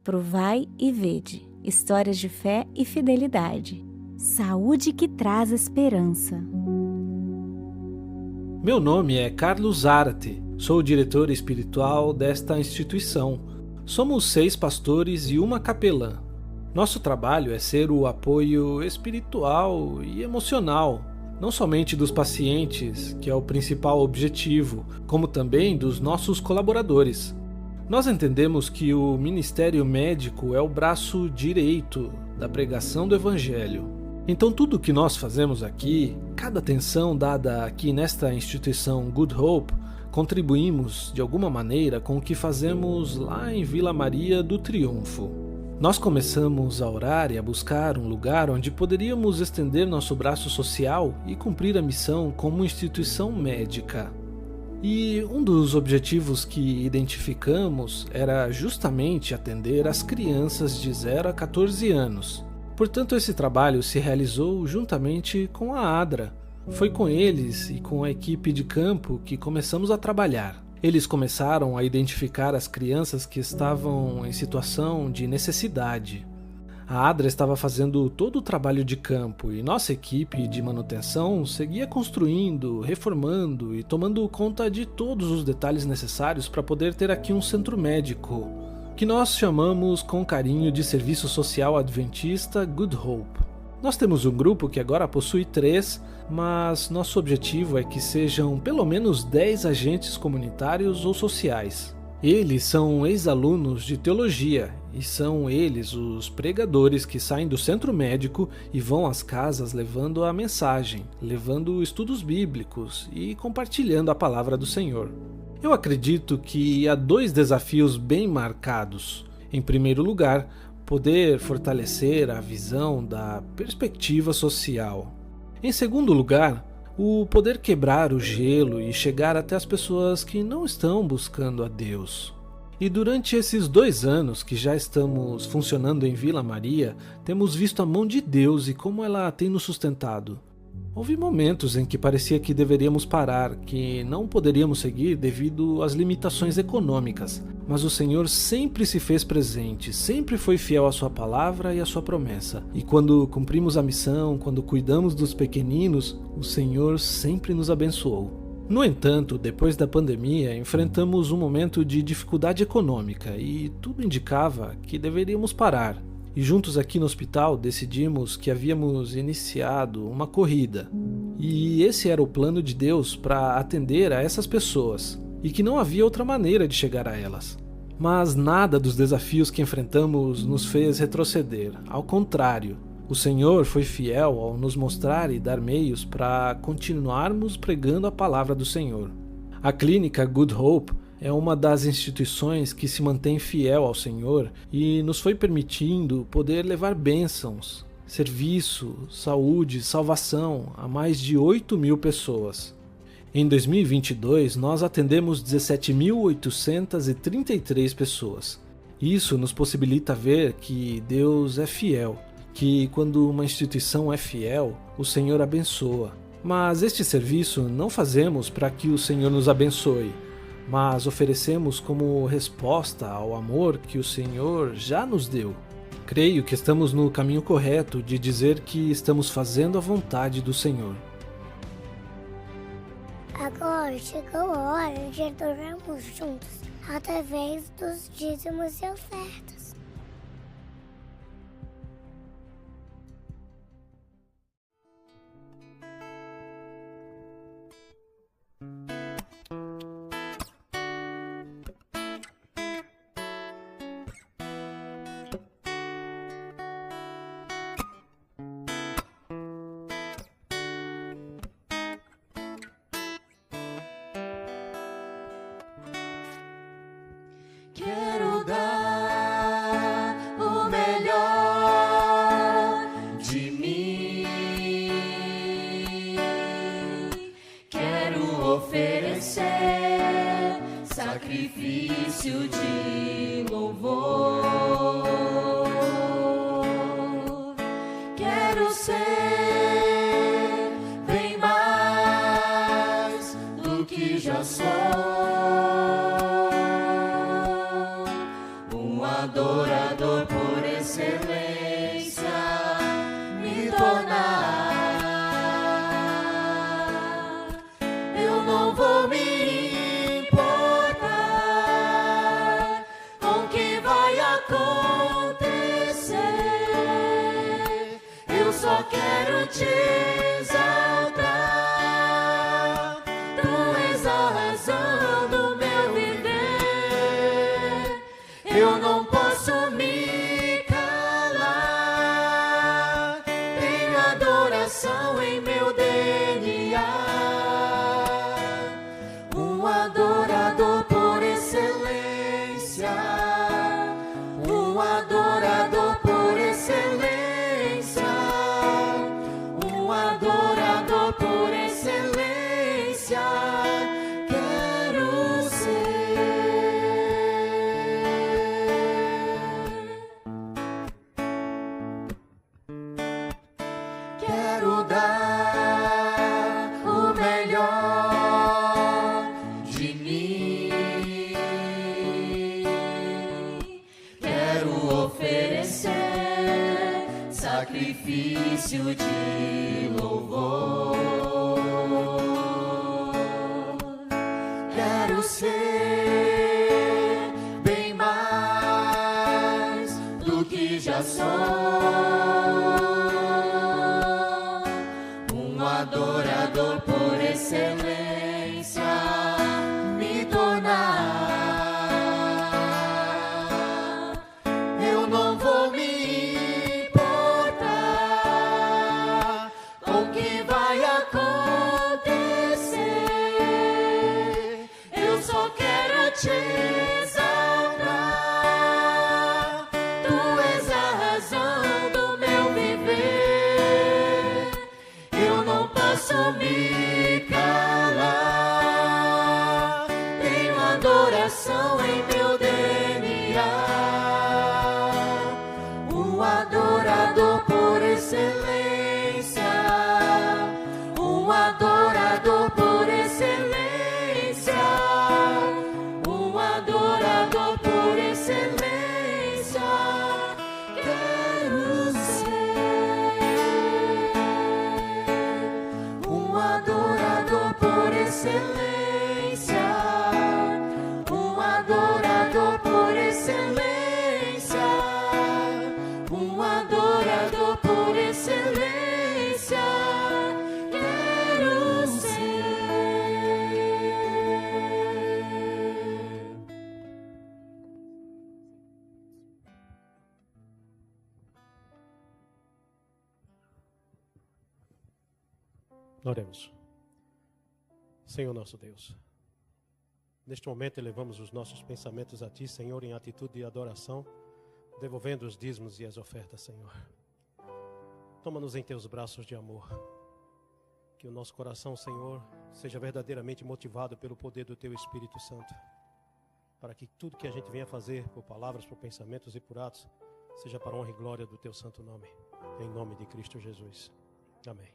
Provai e vede, histórias de fé e fidelidade. Saúde que traz esperança. Meu nome é Carlos Zárate, sou o diretor espiritual desta instituição. Somos 6 pastores e uma capelã. Nosso trabalho é ser o apoio espiritual e emocional, não somente dos pacientes, que é o principal objetivo, como também dos nossos colaboradores. Nós entendemos que o ministério médico é o braço direito da pregação do Evangelho. Então tudo o que nós fazemos aqui, cada atenção dada aqui nesta instituição Good Hope, contribuímos de alguma maneira com o que fazemos lá em Vila Maria do Triunfo. Nós começamos a orar e a buscar um lugar onde poderíamos estender nosso braço social e cumprir a missão como instituição médica. E um dos objetivos que identificamos era justamente atender as crianças de 0 a 14 anos. Portanto, esse trabalho se realizou juntamente com a ADRA. Foi com eles e com a equipe de campo que começamos a trabalhar. Eles começaram a identificar as crianças que estavam em situação de necessidade. A ADRA estava fazendo todo o trabalho de campo e nossa equipe de manutenção seguia construindo, reformando e tomando conta de todos os detalhes necessários para poder ter aqui um centro médico, que nós chamamos com carinho de Serviço Social Adventista Good Hope. Nós temos um grupo que agora possui 3, mas nosso objetivo é que sejam pelo menos 10 agentes comunitários ou sociais. Eles são ex-alunos de teologia e são eles os pregadores que saem do centro médico e vão às casas levando a mensagem, levando estudos bíblicos e compartilhando a palavra do Senhor. Eu acredito que há 2 desafios bem marcados. Em primeiro lugar, poder fortalecer a visão da perspectiva social. Em segundo lugar, o poder quebrar o gelo e chegar até as pessoas que não estão buscando a Deus. E durante esses 2 anos que já estamos funcionando em Vila Maria, temos visto a mão de Deus e como ela tem nos sustentado. Houve momentos em que parecia que deveríamos parar, que não poderíamos seguir devido às limitações econômicas, mas o Senhor sempre se fez presente, sempre foi fiel à sua palavra e à sua promessa. E quando cumprimos a missão, quando cuidamos dos pequeninos, o Senhor sempre nos abençoou. No entanto, depois da pandemia, enfrentamos um momento de dificuldade econômica e tudo indicava que deveríamos parar. E juntos aqui no hospital decidimos que havíamos iniciado uma corrida. E esse era o plano de Deus para atender a essas pessoas, e que não havia outra maneira de chegar a elas. Mas nada dos desafios que enfrentamos nos fez retroceder, ao contrário. O Senhor foi fiel ao nos mostrar e dar meios para continuarmos pregando a palavra do Senhor. A clínica Good Hope é uma das instituições que se mantém fiel ao Senhor e nos foi permitindo poder levar bênçãos, serviço, saúde, salvação a mais de 8.000 pessoas. Em 2022, nós atendemos 17.833 pessoas. Isso nos possibilita ver que Deus é fiel, que quando uma instituição é fiel, o Senhor abençoa. Mas este serviço não fazemos para que o Senhor nos abençoe, mas oferecemos como resposta ao amor que o Senhor já nos deu. Creio que estamos no caminho correto de dizer que estamos fazendo a vontade do Senhor. Agora chegou a hora de adorarmos juntos, através dos dízimos e ofertas. Quero dar o melhor de mim. Quero oferecer sacrifício de louvor. Quero ser bem mais do que já sou. Adorador por excelência me tornar. Eu não vou me importar com o que vai acontecer. Eu só quero te exaltar. Tu és a razão do meu viver. Eu não posso me calar. Tenho adoração em meu DNA. Um adorador por excelência. Um adorador por excelência. Um adorador por excelência. Quero ser. Quero dar o melhor de mim. Quero oferecer sacrifício de louvor. Quero ser bem mais do que já sou. Adorador por excelência me tornar. Eu não vou me importar com o que vai acontecer. Eu só quero te exaltar. Tu és a razão do meu viver. Eu não posso me calar. Tenho adoração em meu DNA. Um adorador por excelência. Um adorador por excelência. Um adorador por excelência. Quero ser. Um adorador por excelência. Um adorador por excelência. Um adorador por excelência. Quero ser. Oremos. Senhor nosso Deus, neste momento elevamos os nossos pensamentos a Ti, Senhor, em atitude de adoração, devolvendo os dízimos e as ofertas, Senhor. Toma-nos em Teus braços de amor. Que o nosso coração, Senhor, seja verdadeiramente motivado pelo poder do Teu Espírito Santo, para que tudo que a gente venha fazer por palavras, por pensamentos e por atos, seja para a honra e glória do Teu santo nome. Em nome de Cristo Jesus. Amém.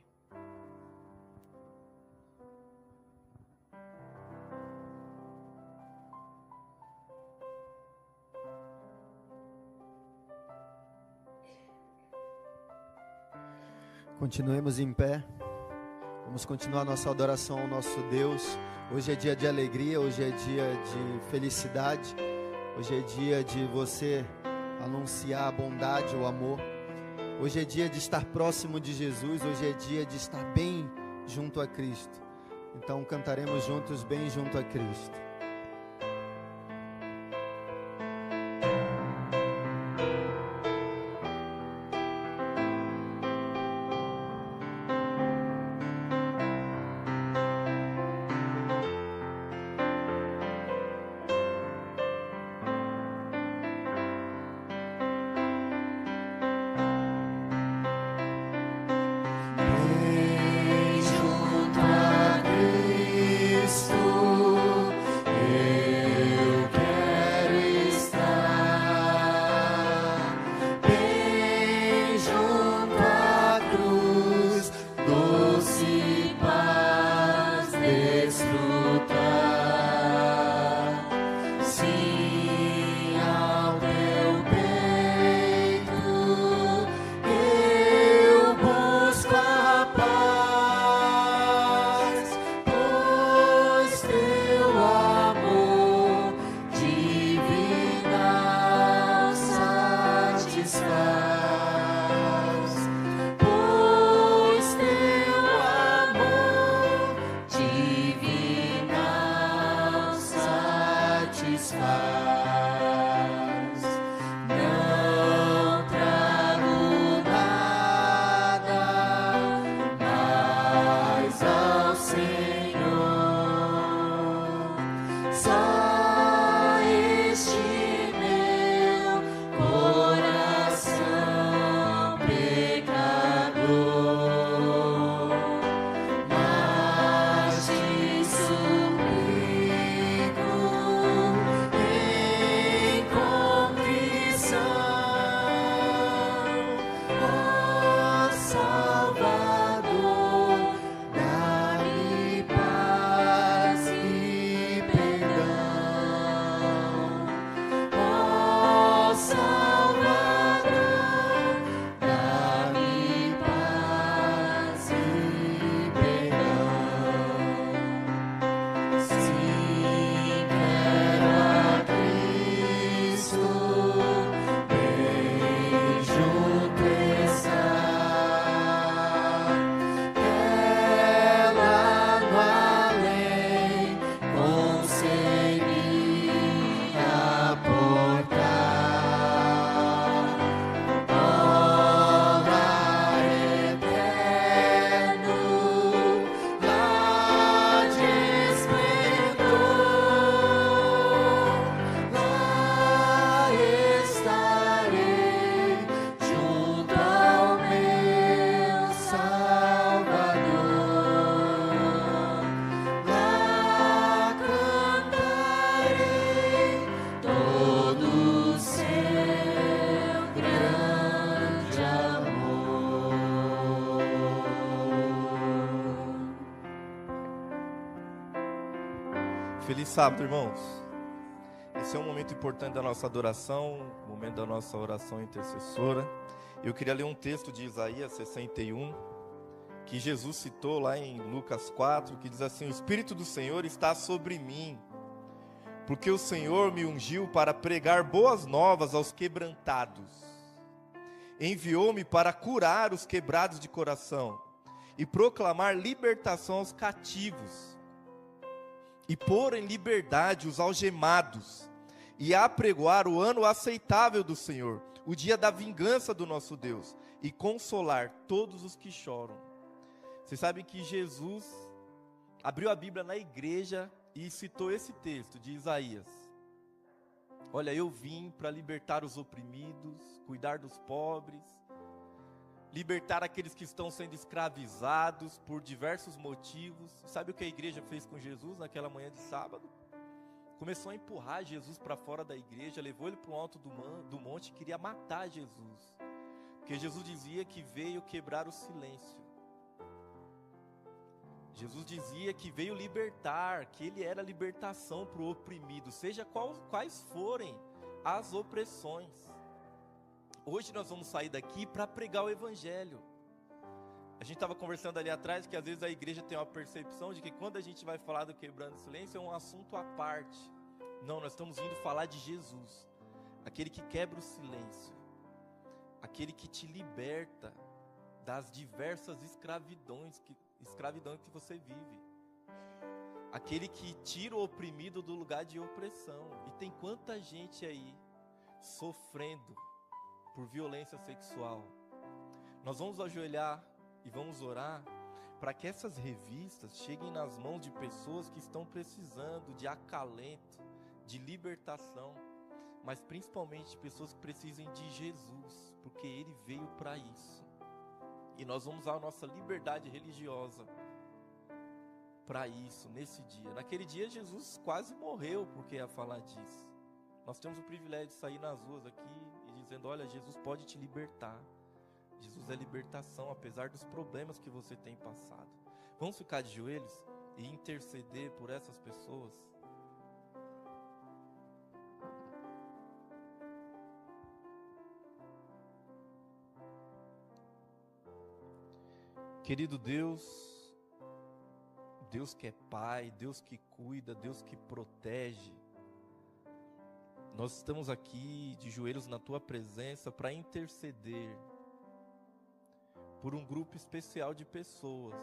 Continuemos em pé. Vamos continuar nossa adoração ao nosso Deus. Hoje é dia de alegria, hoje é dia de felicidade. Hoje é dia de você anunciar a bondade, o amor. Hoje é dia de estar próximo de Jesus. Hoje é dia de estar bem junto a Cristo. Então cantaremos juntos, bem junto a Cristo. Feliz sábado, irmãos. Esse é um momento importante da nossa adoração, o momento da nossa oração intercessora. Eu queria ler um texto de Isaías 61, que Jesus citou lá em Lucas 4, que diz assim: o Espírito do Senhor está sobre mim, porque o Senhor me ungiu para pregar boas novas aos quebrantados. Enviou-me para curar os quebrados de coração e proclamar libertação aos cativos, e pôr em liberdade os algemados, e apregoar o ano aceitável do Senhor, o dia da vingança do nosso Deus, e consolar todos os que choram. Vocês sabem que Jesus abriu a Bíblia na igreja e citou esse texto de Isaías. Olha, eu vim para libertar os oprimidos, cuidar dos pobres, libertar aqueles que estão sendo escravizados por diversos motivos. Sabe o que a igreja fez com Jesus naquela manhã de sábado? Começou a empurrar Jesus para fora da igreja, levou ele para o alto do monte e queria matar Jesus. Porque Jesus dizia que veio quebrar o silêncio. Jesus dizia que veio libertar, que ele era libertação para o oprimido, seja quais forem as opressões. Hoje nós vamos sair daqui para pregar o evangelho, A gente estava conversando ali atrás que às vezes a igreja tem uma percepção de que quando a gente vai falar do quebrando o silêncio é um assunto à parte. Não, nós estamos vindo falar de Jesus, aquele que quebra o silêncio, aquele que te liberta das diversas escravidões que você vive, aquele que tira o oprimido do lugar de opressão. E tem quanta gente aí sofrendo por violência sexual. Nós vamos ajoelhar e vamos orar para que essas revistas cheguem nas mãos de pessoas que estão precisando de acalento, de libertação, mas principalmente pessoas que precisem de Jesus, porque Ele veio para isso. E nós vamos usar a nossa liberdade religiosa para isso, nesse dia. Naquele dia Jesus quase morreu porque ia falar disso. Nós temos o privilégio de sair nas ruas aqui e dizendo, olha, Jesus pode te libertar. Jesus é libertação, apesar dos problemas que você tem passado. Vamos ficar de joelhos e interceder por essas pessoas? Querido Deus, Deus que é Pai, Deus que cuida, Deus que protege, nós estamos aqui de joelhos na Tua presença para interceder por um grupo especial de pessoas,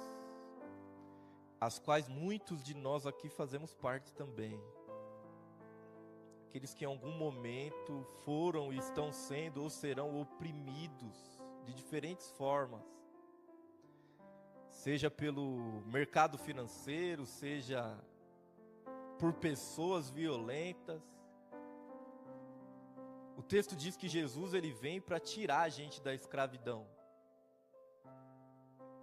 as quais muitos de nós aqui fazemos parte também. Aqueles que em algum momento foram e estão sendo ou serão oprimidos de diferentes formas, seja pelo mercado financeiro, seja por pessoas violentas. O texto diz que Jesus ele vem para tirar a gente da escravidão.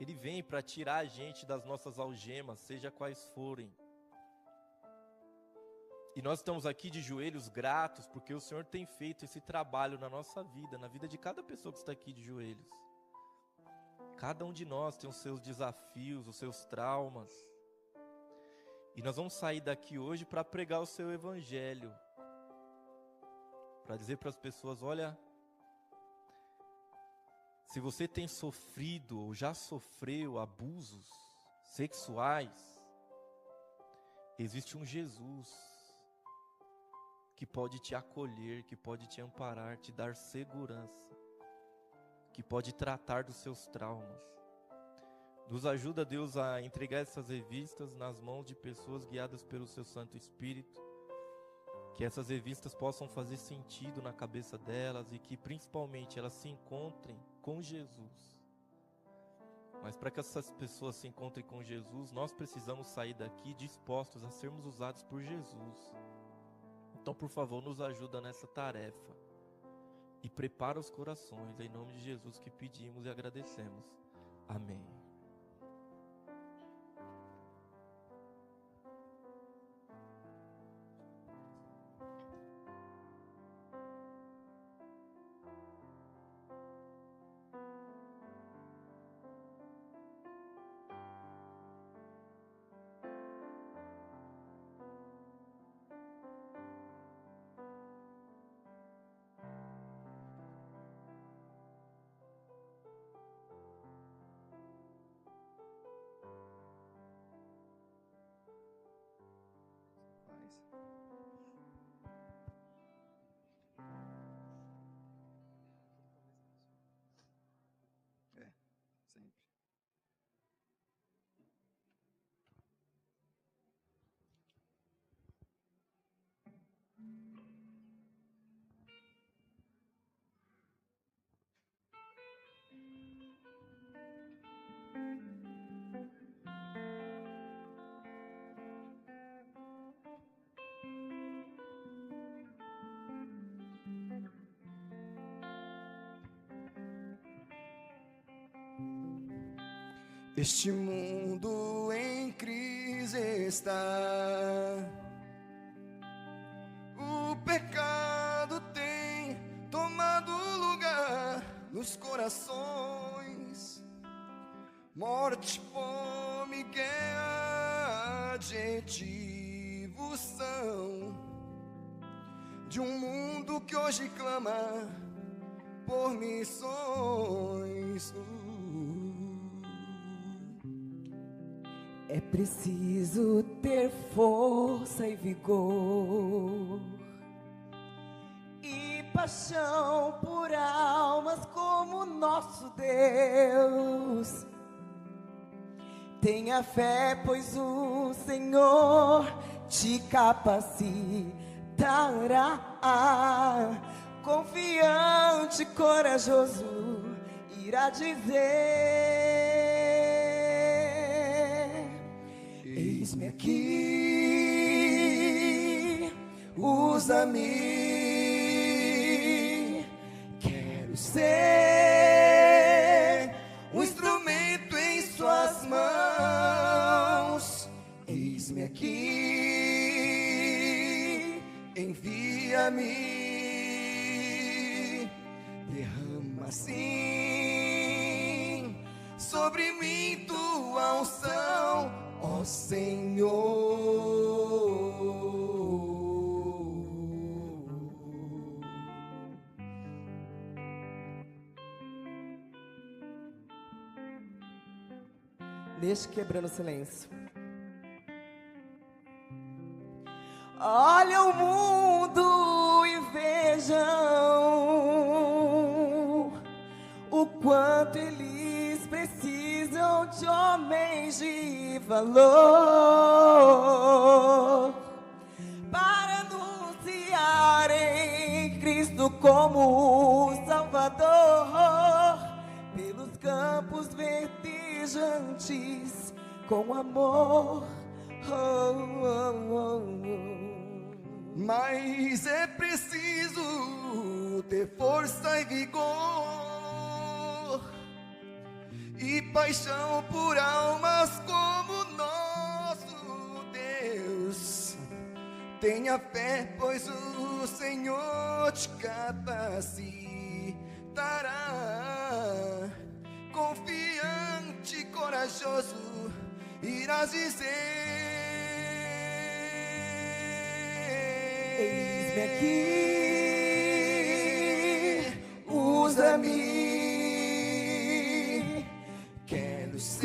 Ele vem para tirar a gente das nossas algemas, seja quais forem. E nós estamos aqui de joelhos gratos, porque o Senhor tem feito esse trabalho na nossa vida, na vida de cada pessoa que está aqui de joelhos. Cada um de nós tem os seus desafios, os seus traumas. E nós vamos sair daqui hoje para pregar o seu evangelho. Para dizer para as pessoas, olha, se você tem sofrido ou já sofreu abusos sexuais, existe um Jesus que pode te acolher, que pode te amparar, te dar segurança, que pode tratar dos seus traumas. Nos ajuda, Deus, a entregar essas revistas nas mãos de pessoas guiadas pelo Seu Santo Espírito, que essas revistas possam fazer sentido na cabeça delas e que principalmente elas se encontrem com Jesus. Mas para que essas pessoas se encontrem com Jesus, nós precisamos sair daqui dispostos a sermos usados por Jesus. Então, por favor, nos ajuda nessa tarefa e prepara os corações, em nome de Jesus que pedimos e agradecemos. Amém. Sempre. Este mundo em crise está, o pecado tem tomado lugar nos corações, morte, fome, guerra, adjetivos são de um mundo que hoje clama por missões. É preciso ter força e vigor e paixão por almas como nosso Deus. Tenha fé, pois o Senhor te capacitará. Confiante, corajoso, irá dizer: eis-me aqui, usa-me, quero ser um instrumento em suas mãos. Eis-me aqui, envia-me, derrama assim sobre mim tua unção, ó Senhor. Deixe quebrando o silêncio. Olha o mundo e vejam o quanto eles precisam de homens de valor para anunciarem Cristo como o Salvador pelos campos verdejantes com amor. Mas é preciso ter força e vigor e paixão por almas como nosso Deus. Tenha fé, pois o Senhor te capacitará. Confiante, corajoso, irás dizer: eis-me aqui, usa-me, quero ser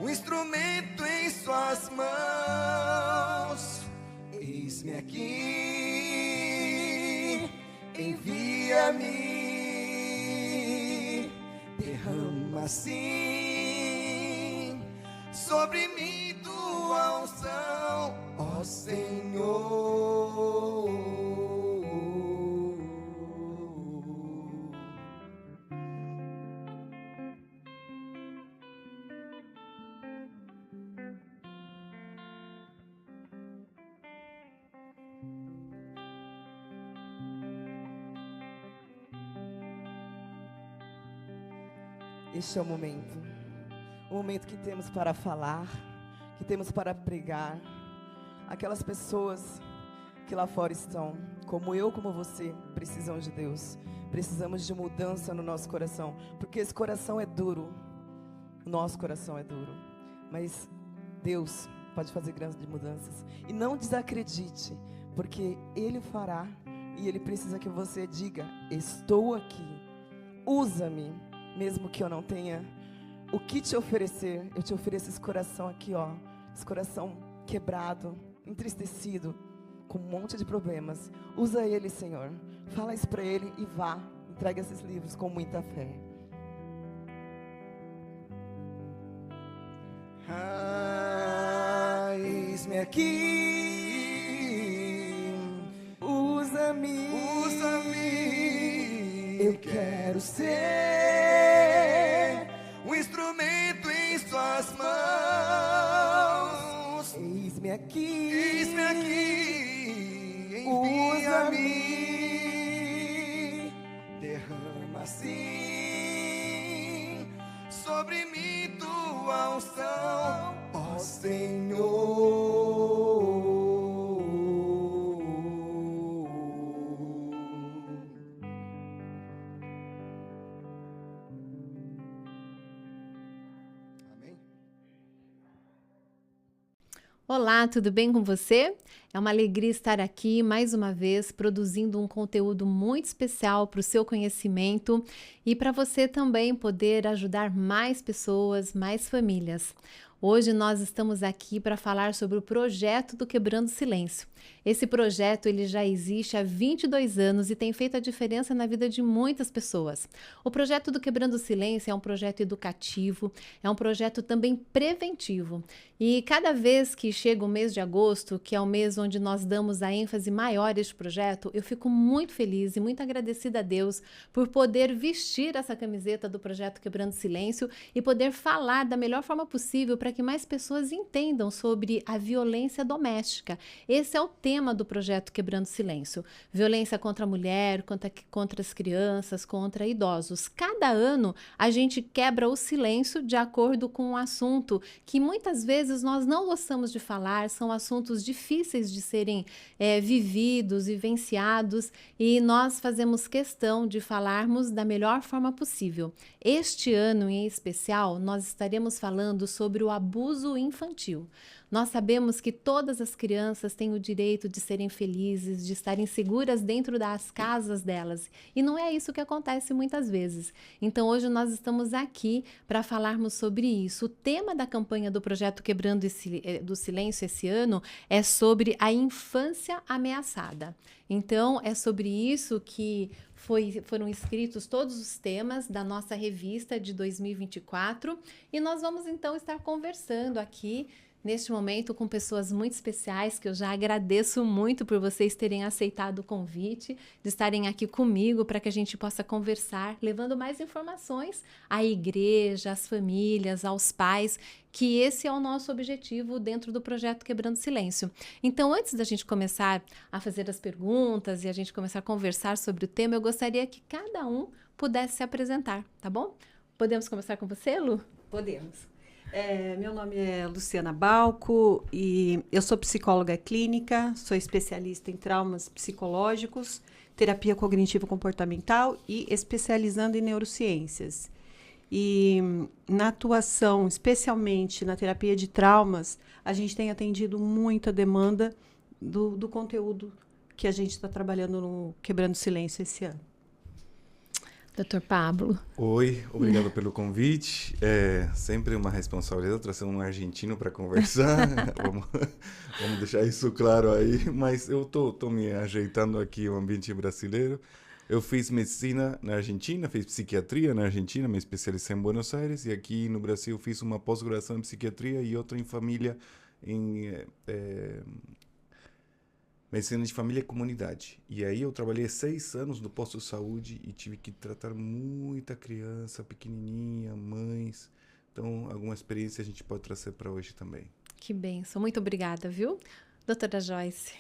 um instrumento em suas mãos. Eis-me aqui, envia-me, derrama assim sobre mim tua unção, ó Senhor. Este é o momento que temos para falar, que temos para pregar. Aquelas pessoas que lá fora estão, como eu, como você, precisam de Deus. Precisamos de mudança no nosso coração, porque esse coração é duro. O nosso coração é duro, mas Deus pode fazer grandes mudanças. E não desacredite, porque Ele fará, e Ele precisa que você diga: estou aqui, usa-me. Mesmo que eu não tenha o que te oferecer, eu te ofereço esse coração aqui, ó. Esse coração quebrado, entristecido, com um monte de problemas. Usa ele, Senhor. Fala isso para ele e vá. Entrega esses livros com muita fé. Eis-me aqui, usa-me, eu quero ser um instrumento em suas mãos. Eis-me aqui, envia-me, derrama assim sobre mim tua unção, ó Senhor. Olá, tudo bem com você? É uma alegria estar aqui mais uma vez produzindo um conteúdo muito especial para o seu conhecimento e para você também poder ajudar mais pessoas, mais famílias. Hoje nós estamos aqui para falar sobre o projeto do Quebrando Silêncio. Esse projeto ele já existe há 22 anos e tem feito a diferença na vida de muitas pessoas. O projeto do Quebrando Silêncio é um projeto educativo, é um projeto também preventivo. E cada vez que chega o mês de agosto, que é o mês onde nós damos a ênfase maior a este projeto, eu fico muito feliz e muito agradecida a Deus por poder vestir essa camiseta do projeto Quebrando Silêncio e poder falar da melhor forma possível para que mais pessoas entendam sobre a violência doméstica. Esse é o tema do projeto Quebrando Silêncio. Violência contra a mulher, contra as crianças, contra idosos. Cada ano a gente quebra o silêncio de acordo com um assunto que muitas vezes nós não gostamos de falar, são assuntos difíceis de serem vividos, vivenciados, e nós fazemos questão de falarmos da melhor forma possível. Este ano em especial, nós estaremos falando sobre o abuso infantil. Nós sabemos que todas as crianças têm o direito de serem felizes, de estarem seguras dentro das casas delas. E não é isso que acontece muitas vezes. Então, hoje nós estamos aqui para falarmos sobre isso. O tema da campanha do projeto Quebrando do Silêncio esse ano é sobre a infância ameaçada. Então, é sobre isso que foram escritos todos os temas da nossa revista de 2024. E nós vamos, então, estar conversando aqui neste momento com pessoas muito especiais, que eu já agradeço muito por vocês terem aceitado o convite, de estarem aqui comigo para que a gente possa conversar, levando mais informações à igreja, às famílias, aos pais, que esse é o nosso objetivo dentro do projeto Quebrando Silêncio. Então, antes da gente começar a fazer as perguntas e a gente começar a conversar sobre o tema, eu gostaria que cada um pudesse se apresentar, tá bom? Podemos começar com você, Lu? Podemos. Meu nome é Luciana Balco e eu sou psicóloga clínica, sou especialista em traumas psicológicos, terapia cognitivo-comportamental e especializando em neurociências. E na atuação, especialmente na terapia de traumas, a gente tem atendido muita demanda do conteúdo que a gente está trabalhando no Quebrando Silêncio esse ano. Dr. Pablo. Oi, obrigado pelo convite. É sempre uma responsabilidade trazer um argentino para conversar. vamos deixar isso claro aí. Mas eu tô me ajeitando aqui ao ambiente brasileiro. Eu fiz medicina na Argentina, fiz psiquiatria na Argentina, me especializei em Buenos Aires. E aqui no Brasil fiz uma pós-graduação em psiquiatria e outra em família, em medicina de família e comunidade. E aí eu trabalhei 6 anos no posto de saúde e tive que tratar muita criança pequenininha, mães. Então, alguma experiência a gente pode trazer para hoje também. Que bênção. Muito obrigada, viu? Doutora Joyce.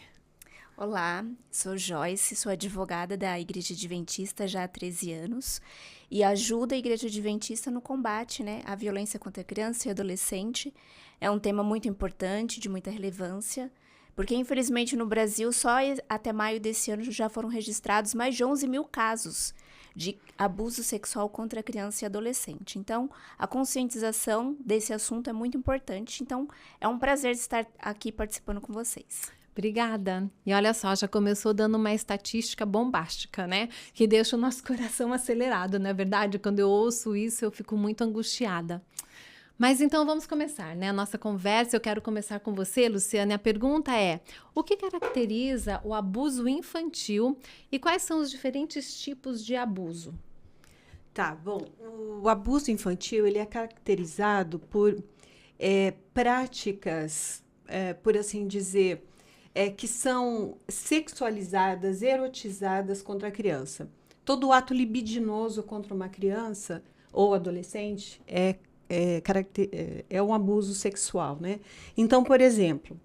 Olá, sou Joyce, sou advogada da Igreja Adventista já há 13 anos e ajudo a Igreja Adventista no combate, à violência contra a criança e adolescente. É um tema muito importante, de muita relevância, porque, infelizmente, no Brasil, só até maio desse ano já foram registrados mais de 11 mil casos de abuso sexual contra a criança e adolescente. Então, a conscientização desse assunto é muito importante. Então, é um prazer estar aqui participando com vocês. Obrigada. E olha só, já começou dando uma estatística bombástica, que deixa o nosso coração acelerado, não é verdade? Quando eu ouço isso, eu fico muito angustiada. Mas então vamos começar, a nossa conversa. Eu quero começar com você, Luciana. A pergunta é: o que caracteriza o abuso infantil e quais são os diferentes tipos de abuso? Tá, bom. O abuso infantil ele é caracterizado por práticas, por assim dizer, que são sexualizadas, erotizadas contra a criança. Todo ato libidinoso contra uma criança ou adolescente é um abuso sexual, Então, por exemplo,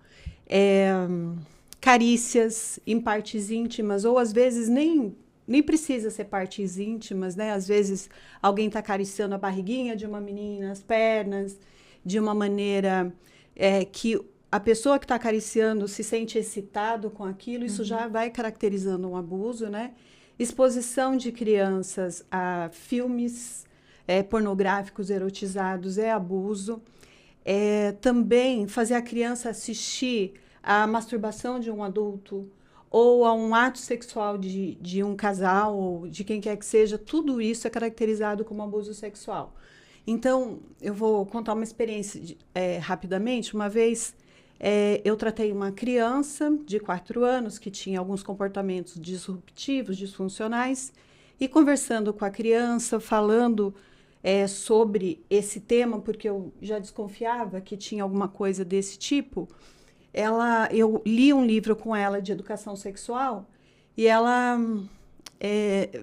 carícias em partes íntimas, ou às vezes nem precisa ser partes íntimas, Às vezes alguém está acariciando a barriguinha de uma menina, as pernas, de uma maneira que a pessoa que está acariciando se sente excitado com aquilo, isso já vai caracterizando um abuso, Exposição de crianças a filmes pornográficos erotizados é abuso. também fazer a criança assistir a masturbação de um adulto ou a um ato sexual de um casal ou de quem quer que seja, tudo isso é caracterizado como abuso sexual. Então, eu vou contar uma experiência rapidamente. Uma vez, eu tratei uma criança de 4 anos que tinha alguns comportamentos disruptivos, disfuncionais, e conversando com a criança, falando sobre esse tema, porque eu já desconfiava que tinha alguma coisa desse tipo, eu li um livro com ela de educação sexual e ela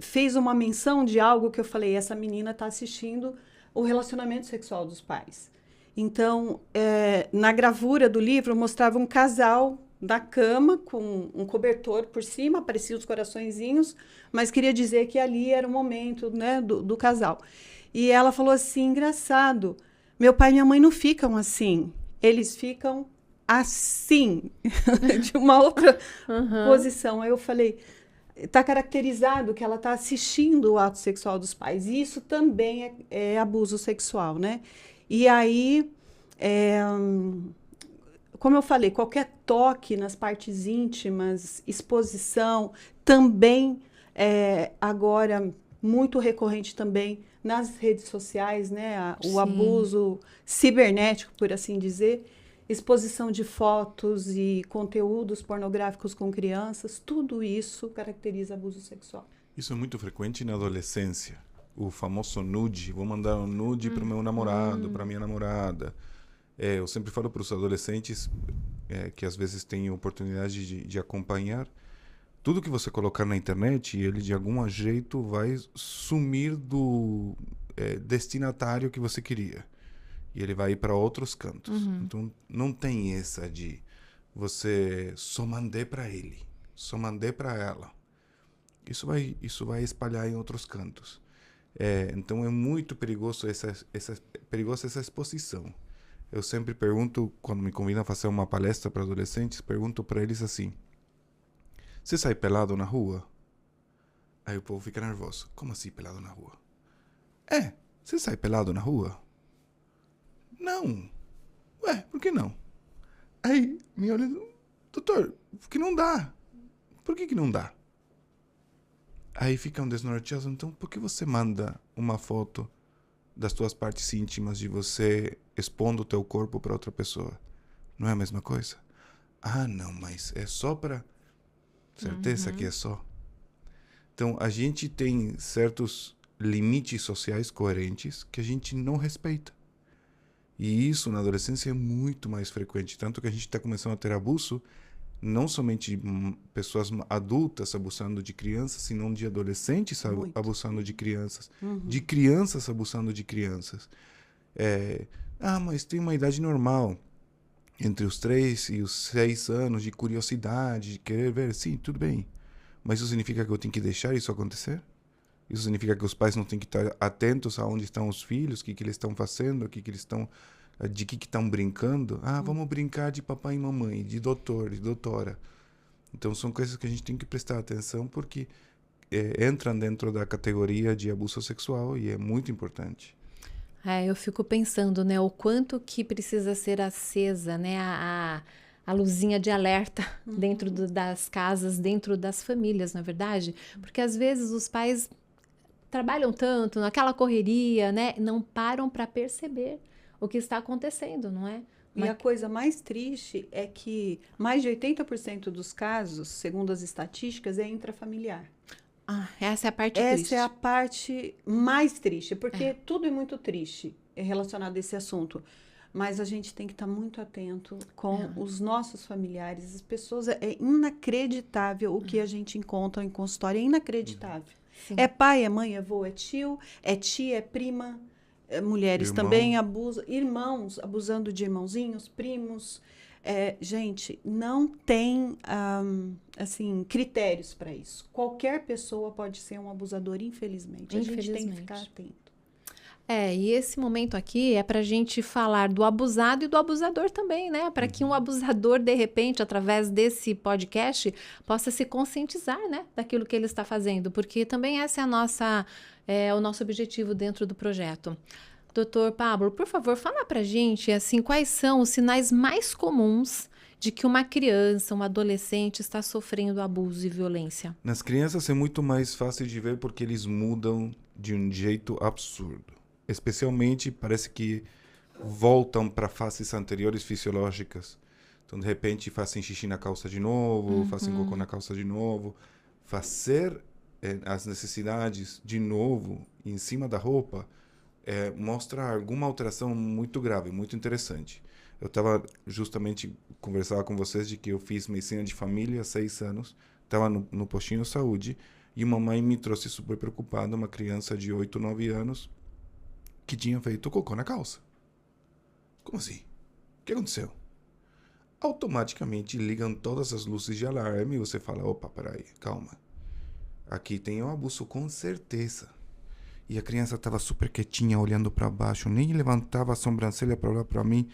fez uma menção de algo que eu falei, essa menina está assistindo o relacionamento sexual dos pais. Então, na gravura do livro, mostrava um casal da cama com um cobertor por cima, apareciam os coraçõezinhos, mas queria dizer que ali era o momento, né, do casal. E ela falou assim, engraçado, meu pai e minha mãe não ficam assim, eles ficam assim, de uma outra posição. Aí eu falei, está caracterizado que ela está assistindo o ato sexual dos pais. E isso também é abuso sexual, né? E aí, como eu falei, qualquer toque nas partes íntimas, exposição, também agora muito recorrente também nas redes sociais, né? O abuso cibernético, por assim dizer. Exposição de fotos e conteúdos pornográficos com crianças, tudo isso caracteriza abuso sexual. Isso é muito frequente na adolescência. O famoso nude. Vou mandar um nude para o meu namorado, para minha namorada. Eu sempre falo para os adolescentes que às vezes têm oportunidade de acompanhar. Tudo que você colocar na internet, ele de algum jeito vai sumir do destinatário que você queria. E ele vai ir para outros cantos. Então, não tem essa de você só mandei para ele, só mandei para ela. Isso vai espalhar em outros cantos. Então, é muito perigoso essa exposição. Eu sempre pergunto, quando me convidam a fazer uma palestra para adolescentes, pergunto para eles assim, você sai pelado na rua? Aí o povo fica nervoso. Como assim pelado na rua? Você sai pelado na rua? Não. Ué, por que não? Aí, me olha, doutor, que não dá. Por que não dá? Aí ficam desnorteados. Então, por que você manda uma foto das tuas partes íntimas de você expondo o teu corpo para outra pessoa? Não é a mesma coisa? Ah, não, mas é só para... Certeza que é só? Então, a gente tem certos limites sociais coerentes que a gente não respeita. E isso na adolescência é muito mais frequente. Tanto que a gente está começando a ter abuso, não somente de pessoas adultas abusando de crianças, senão de adolescentes abusando de crianças. De crianças abusando de crianças. Mas tem uma idade normal. Entre os 3 e os 6 anos de curiosidade, de querer ver. Sim, tudo bem. Mas isso significa que eu tenho que deixar isso acontecer? Isso significa que os pais não têm que estar atentos a onde estão os filhos, o que eles estão fazendo, de que estão brincando. Vamos brincar de papai e mamãe, de doutor, de doutora. Então, são coisas que a gente tem que prestar atenção porque entram dentro da categoria de abuso sexual e é muito importante. Eu fico pensando, né, o quanto que precisa ser acesa, né, a luzinha de alerta dentro das casas, dentro das famílias, na verdade, porque às vezes os pais trabalham tanto, naquela correria, né, não param para perceber o que está acontecendo, não é? E a coisa mais triste é que mais de 80% dos casos, segundo as estatísticas, é intrafamiliar. Essa é a parte triste. Essa é a parte mais triste, porque tudo é muito triste relacionado a esse assunto. Mas a gente tem que estar muito atento com os nossos familiares, as pessoas. É inacreditável o que a gente encontra em consultório, é inacreditável. Sim. É pai, é mãe, é avô, é tio, é tia, é prima, mulheres também abusam, irmãos abusando de irmãozinhos, primos. Gente, não tem critérios para isso. Qualquer pessoa pode ser um abusador, infelizmente. A gente tem que ficar atento. E esse momento aqui é para a gente falar do abusado e do abusador também, né? Para que um abusador, de repente, através desse podcast, possa se conscientizar, né, daquilo que ele está fazendo, porque também essa é o nosso objetivo dentro do projeto. Doutor Pablo, por favor, fala pra gente, assim, quais são os sinais mais comuns de que uma criança, um adolescente está sofrendo abuso e violência? Nas crianças é muito mais fácil de ver porque eles mudam de um jeito absurdo. Especialmente, parece que voltam para fases anteriores fisiológicas. Então, de repente, fazem xixi na calça de novo, fazem cocô na calça de novo. Fazer as necessidades de novo em cima da roupa mostra alguma alteração muito grave, muito interessante. Eu estava justamente conversando com vocês de que eu fiz medicina de família há 6 anos, estava no postinho de saúde, e uma mãe me trouxe super preocupada, uma criança de 8, 9 anos, que tinha feito cocô na calça. Como assim? O que aconteceu? Automaticamente ligam todas as luzes de alarme e você fala, opa, peraí, calma. Aqui tem um abuso com certeza. E a criança estava super quietinha, olhando para baixo, nem levantava a sobrancelha para olhar para mim,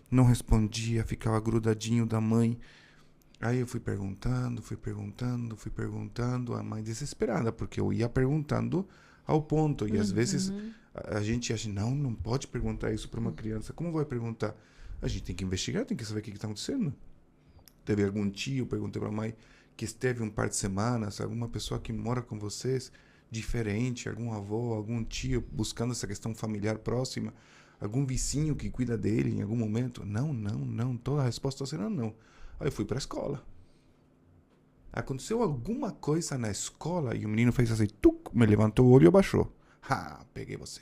não respondia, ficava grudadinho da mãe. Aí eu fui perguntando, a mãe desesperada, porque eu ia perguntando ao ponto. E às vezes a gente acha, não pode perguntar isso para uma criança. Como vai perguntar? A gente tem que investigar, tem que saber o que está acontecendo. Teve algum tio, perguntei para a mãe, que esteve um par de semanas, alguma pessoa que mora com vocês, diferente, algum avô, algum tio, buscando essa questão familiar próxima, algum vizinho que cuida dele em algum momento? Não. Toda a resposta será não. Aí eu fui para a escola. Aconteceu alguma coisa na escola e o menino fez assim, me levantou o olho e abaixou. Peguei você.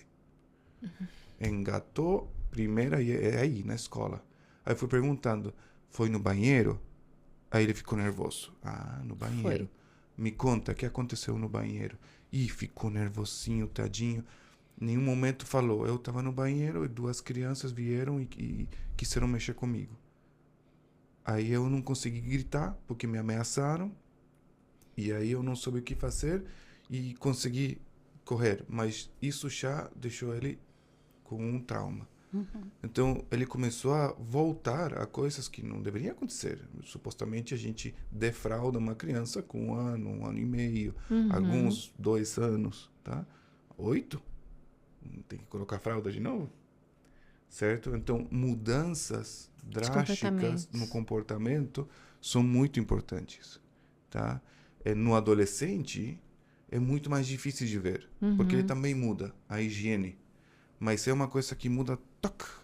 Engatou primeiro aí, na escola. Aí eu fui perguntando, foi no banheiro? Aí ele ficou nervoso. No banheiro. Foi. Me conta, o que aconteceu no banheiro? E ficou nervosinho, tadinho. Nenhum momento falou. Eu estava no banheiro e 2 crianças vieram e quiseram mexer comigo. Aí eu não consegui gritar, porque me ameaçaram. E aí eu não soube o que fazer e consegui correr. Mas isso já deixou ele com um trauma. Então, ele começou a voltar a coisas que não deveriam acontecer. Supostamente, a gente defrauda uma criança com 1 ano, 1 ano e meio, alguns 2 anos, tá? 8? Tem que colocar fralda de novo? Certo? Então, mudanças drásticas no comportamento são muito importantes, tá? No adolescente, é muito mais difícil de ver, porque ele também muda a higiene. Mas é uma coisa que muda,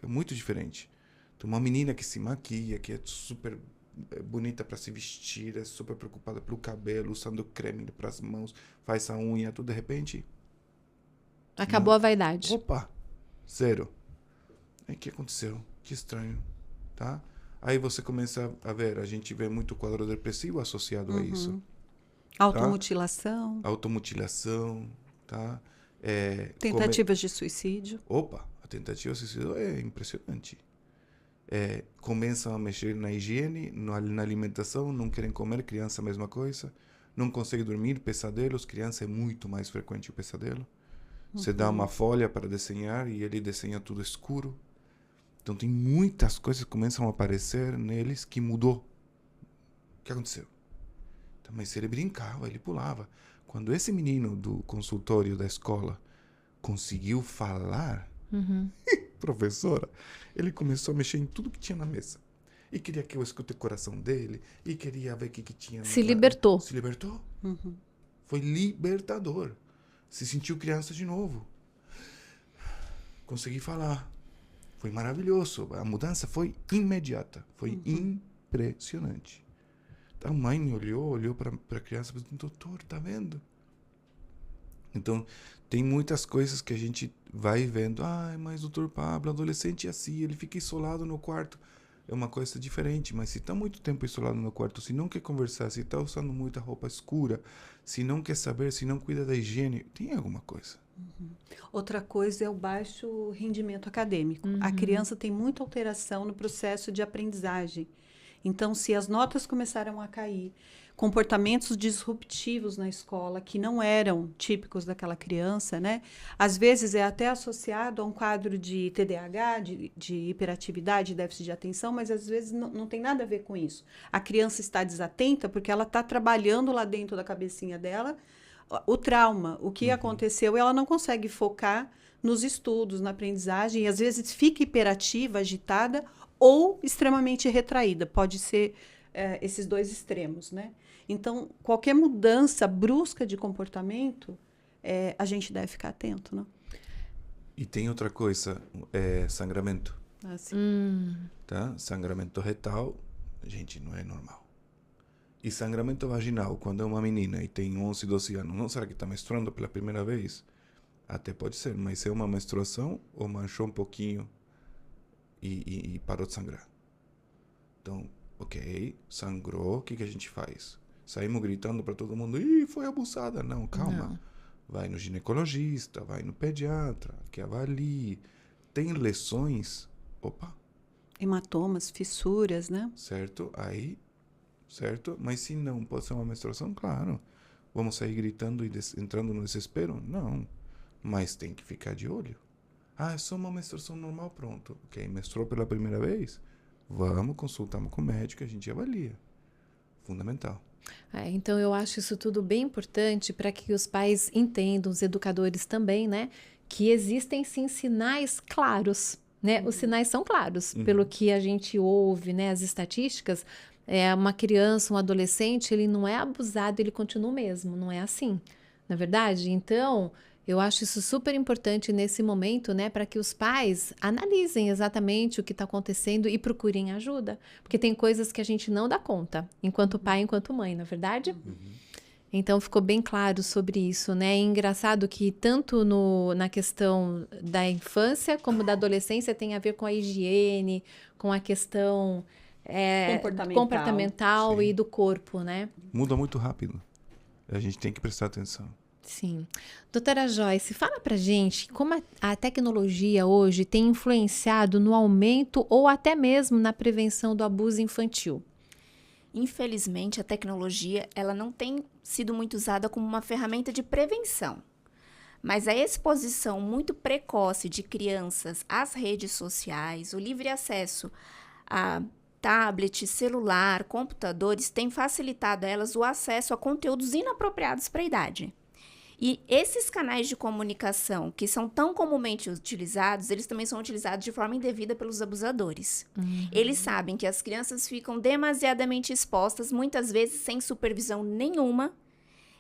é muito diferente. Então, uma menina que se maquia, que é super bonita para se vestir, é super preocupada pelo cabelo, usando creme para as mãos, faz a unha, tudo de repente... Acabou a vaidade. Opa! 0. O que aconteceu? Que estranho, tá? Aí você começa a ver, a gente vê muito quadro depressivo associado a isso. Automutilação. Tá? Automutilação, tá? Tentativas de suicídio. Opa, a tentativa de suicídio é impressionante. Começam a mexer na higiene, na alimentação, não querem comer, criança a mesma coisa, não consegue dormir, pesadelos, criança é muito mais frequente o pesadelo. Você dá uma folha para desenhar e ele desenha tudo escuro. Então tem muitas coisas que começam a aparecer neles que mudou. O que aconteceu? Mas ele brincava, ele pulava. Quando esse menino do consultório da escola conseguiu falar, professora, ele começou a mexer em tudo que tinha na mesa. E queria que eu escute o coração dele, e queria ver o que tinha. Se libertou. Se libertou. Foi libertador. Se sentiu criança de novo. Consegui falar. Foi maravilhoso. A mudança foi imediata. Foi impressionante. A mãe me olhou para a criança e falou, doutor, tá vendo? Então, tem muitas coisas que a gente vai vendo. Mas doutor Pablo, adolescente é assim, ele fica isolado no quarto. É uma coisa diferente, mas se está muito tempo isolado no quarto, se não quer conversar, se está usando muita roupa escura, se não quer saber, se não cuida da higiene, tem alguma coisa. Outra coisa é o baixo rendimento acadêmico. A criança tem muita alteração no processo de aprendizagem. Então, se as notas começaram a cair, comportamentos disruptivos na escola que não eram típicos daquela criança, né? Às vezes é até associado a um quadro de TDAH, de hiperatividade, déficit de atenção, mas às vezes não tem nada a ver com isso. A criança está desatenta porque ela está trabalhando lá dentro da cabecinha dela o trauma, o que aconteceu, e ela não consegue focar nos estudos, na aprendizagem, e às vezes fica hiperativa, agitada ou extremamente retraída. Pode ser esses dois extremos, né? Então, qualquer mudança brusca de comportamento, a gente deve ficar atento, né? E tem outra coisa, sangramento. Tá? Sangramento retal, gente, não é normal. E sangramento vaginal, quando é uma menina e tem 11, 12 anos, não será que está menstruando pela primeira vez? Até pode ser, mas se é uma menstruação, ou manchou um pouquinho e parou de sangrar. Então, ok, sangrou, o que a gente faz? Saímos gritando para todo mundo, ih, foi abusada. Não, calma. Não. Vai no ginecologista, vai no pediatra, que avalie. Tem lesões, opa. Hematomas, fissuras, né? Certo, aí, certo. Mas se não, pode ser uma menstruação, claro. Vamos sair gritando e entrando no desespero? Não. Mas tem que ficar de olho. Ah, é só uma menstruação normal, pronto. Ok, menstruou pela primeira vez? Vamos, consultamos com o médico, a gente avalia. Fundamental. Então, eu acho isso tudo bem importante para que os pais entendam, os educadores também, né? Que existem, sim, sinais claros, né? Os sinais são claros, pelo que a gente ouve, né? As estatísticas, uma criança, um adolescente, ele não é abusado, ele continua o mesmo, não é assim, na verdade? Então, eu acho isso super importante nesse momento, né? Para que os pais analisem exatamente o que está acontecendo e procurem ajuda. Porque tem coisas que a gente não dá conta, enquanto pai, enquanto mãe, não é verdade? Então, ficou bem claro sobre isso, né? É engraçado que tanto na questão da infância como da adolescência tem a ver com a higiene, com a questão comportamental e do corpo, né? Muda muito rápido. A gente tem que prestar atenção. Sim. Doutora Joyce, fala pra gente como a tecnologia hoje tem influenciado no aumento ou até mesmo na prevenção do abuso infantil. Infelizmente, a tecnologia ela não tem sido muito usada como uma ferramenta de prevenção. Mas a exposição muito precoce de crianças às redes sociais, o livre acesso a tablet, celular, computadores, tem facilitado a elas o acesso a conteúdos inapropriados para a idade. E esses canais de comunicação, que são tão comumente utilizados, eles também são utilizados de forma indevida pelos abusadores. Eles sabem que as crianças ficam demasiadamente expostas, muitas vezes sem supervisão nenhuma.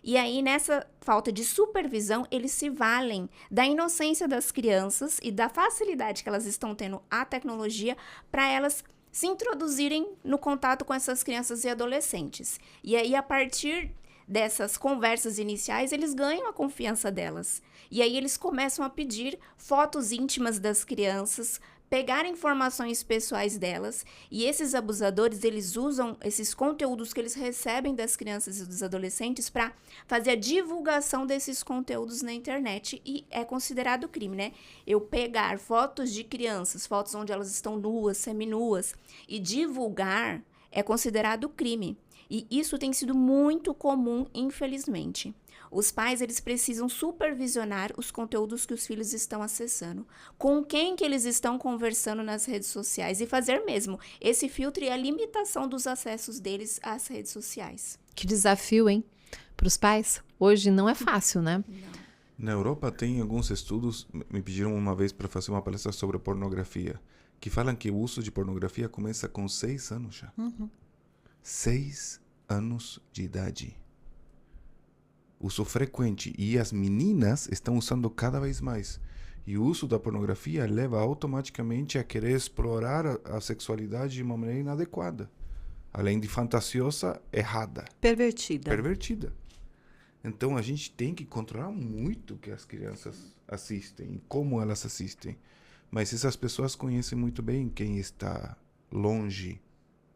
E aí, nessa falta de supervisão, eles se valem da inocência das crianças e da facilidade que elas estão tendo à tecnologia para elas se introduzirem no contato com essas crianças e adolescentes. E aí, a partir dessas conversas iniciais, eles ganham a confiança delas. E aí eles começam a pedir fotos íntimas das crianças, pegar informações pessoais delas, e esses abusadores, eles usam esses conteúdos que eles recebem das crianças e dos adolescentes para fazer a divulgação desses conteúdos na internet, e é considerado crime, né? Eu pegar fotos de crianças, fotos onde elas estão nuas, seminuas, e divulgar é considerado crime. E isso tem sido muito comum, infelizmente. Os pais, eles precisam supervisionar os conteúdos que os filhos estão acessando, com quem que eles estão conversando nas redes sociais e fazer mesmo esse filtro e a limitação dos acessos deles às redes sociais. Que desafio, hein? Para os pais? Hoje não é fácil, né? Não. Na Europa tem alguns estudos, me pediram uma vez para fazer uma palestra sobre pornografia, que falam que o uso de pornografia começa com 6 anos já. 6 anos de idade. Uso frequente. E as meninas estão usando cada vez mais. E o uso da pornografia leva automaticamente a querer explorar a sexualidade de uma maneira inadequada. Além de fantasiosa, errada. Pervertida. Então a gente tem que controlar muito o que as crianças assistem, como elas assistem. Mas essas pessoas conhecem muito bem quem está longe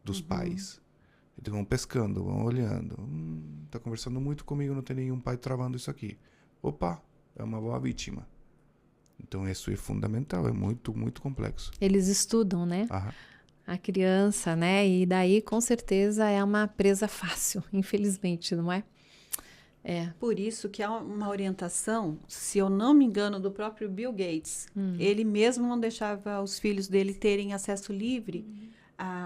dos pais. Eles vão pescando, vão olhando. Tá conversando muito comigo, não tem nenhum pai travando isso aqui. Opa, é uma boa vítima. Então isso é fundamental, é muito, muito complexo. Eles estudam, né? A criança, né? E daí, com certeza, é uma presa fácil, infelizmente, não é? Por isso que há uma orientação, se eu não me engano, do próprio Bill Gates. Ele mesmo não deixava os filhos dele terem acesso livre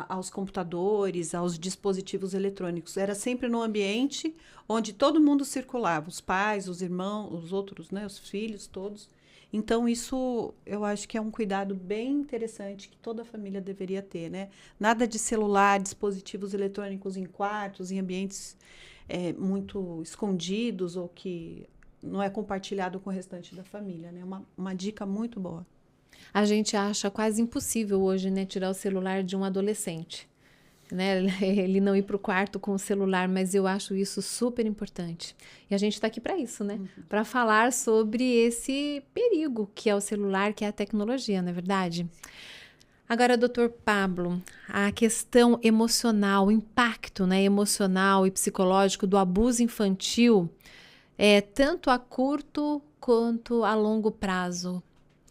aos computadores, aos dispositivos eletrônicos. Era sempre no ambiente onde todo mundo circulava, os pais, os irmãos, os outros, né, os filhos, todos. Então, isso eu acho que é um cuidado bem interessante que toda família deveria ter, né? Nada de celular, dispositivos eletrônicos em quartos, em ambientes muito escondidos ou que não é compartilhado com o restante da família, né? Uma dica muito boa. A gente acha quase impossível hoje, né, tirar o celular de um adolescente, né? Ele não ir para o quarto com o celular, mas eu acho isso super importante. E a gente está aqui para isso, né? Para falar sobre esse perigo que é o celular, que é a tecnologia, não é verdade? Agora, doutor Pablo, a questão emocional, o impacto, né, emocional e psicológico do abuso infantil, tanto a curto quanto a longo prazo.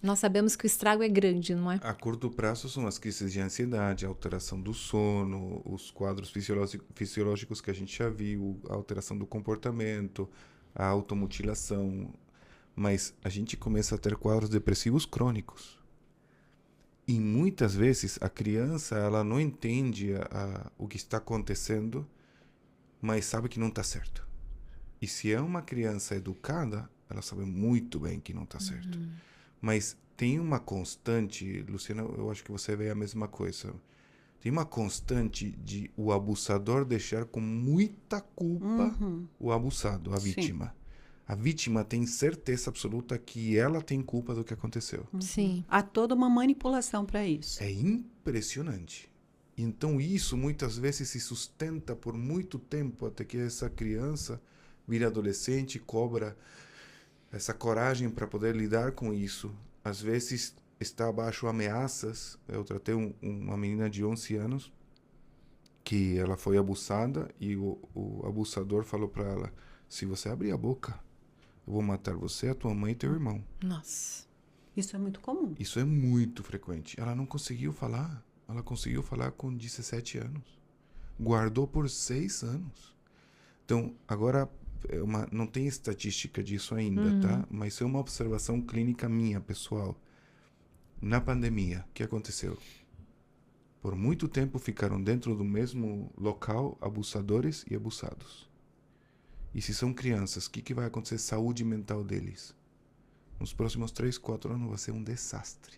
Nós sabemos que o estrago é grande, não é? A curto prazo são as crises de ansiedade, a alteração do sono, os quadros fisiológicos que a gente já viu, a alteração do comportamento, a automutilação. Mas a gente começa a ter quadros depressivos crônicos. E muitas vezes a criança ela não entende o que está acontecendo, mas sabe que não está certo. E se é uma criança educada, ela sabe muito bem que não está certo. Mas tem uma constante, Luciana, eu acho que você vê a mesma coisa. Tem uma constante de o abusador deixar com muita culpa o abusado, a vítima. A vítima tem certeza absoluta que ela tem culpa do que aconteceu. Sim. Há toda uma manipulação para isso. É impressionante. Então isso muitas vezes se sustenta por muito tempo até que essa criança vira adolescente e cobra essa coragem para poder lidar com isso. Às vezes está abaixo ameaças. Eu tratei uma menina de 11 anos que ela foi abusada e o abusador falou para ela: se você abrir a boca, eu vou matar você, a tua mãe e teu irmão. Nossa, isso é muito comum. Isso é muito frequente. Ela não conseguiu falar. Ela conseguiu falar com 17 anos. Guardou por 6 anos. Então, agora, não tem estatística disso ainda, tá? Mas é uma observação clínica minha, pessoal. Na pandemia, o que aconteceu? Por muito tempo ficaram dentro do mesmo local abusadores e abusados. E se são crianças, o que vai acontecer? Saúde mental deles. Nos próximos 3, 4 anos vai ser um desastre.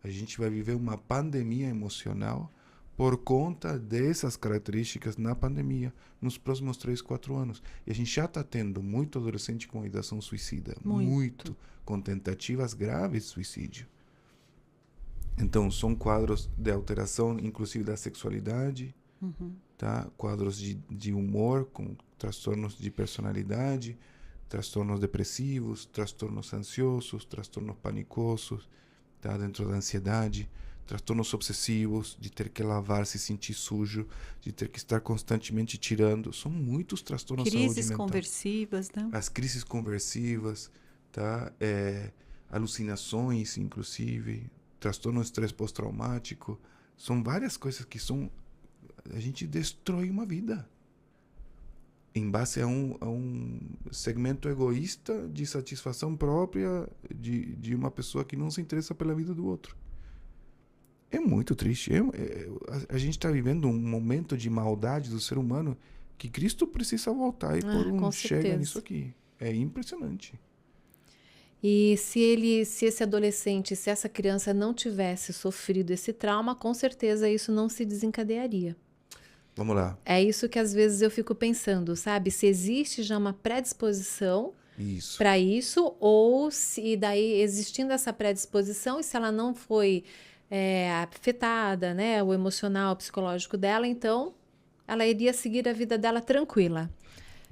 A gente vai viver uma pandemia emocional por conta dessas características na pandemia nos próximos 3, 4 anos. E a gente já está tendo muito adolescente com ideação suicida. Muito. Com tentativas graves de suicídio. Então, são quadros de alteração, inclusive da sexualidade, tá? Quadros de humor, com transtornos de personalidade, transtornos depressivos, transtornos ansiosos, transtornos panicosos, tá? Dentro da ansiedade, transtornos obsessivos, de ter que lavar, se sentir sujo, de ter que estar constantemente tirando. São muitos transtornos de saúde mental. Crises conversivas, né? As crises conversivas, tá? Alucinações, inclusive, transtorno de estresse pós-traumático. São várias coisas que são... A gente destrói uma vida em base a um segmento egoísta de satisfação própria de uma pessoa que não se interessa pela vida do outro. É muito triste. A gente está vivendo um momento de maldade do ser humano que Cristo precisa voltar e pôr chega nisso aqui. É impressionante. E se esse adolescente, se essa criança não tivesse sofrido esse trauma, com certeza isso não se desencadearia. Vamos lá. É isso que às vezes eu fico pensando, sabe? Se existe já uma predisposição para isso, ou se daí existindo essa predisposição, e se ela não foi afetada, né, o emocional, o psicológico dela, então ela iria seguir a vida dela tranquila.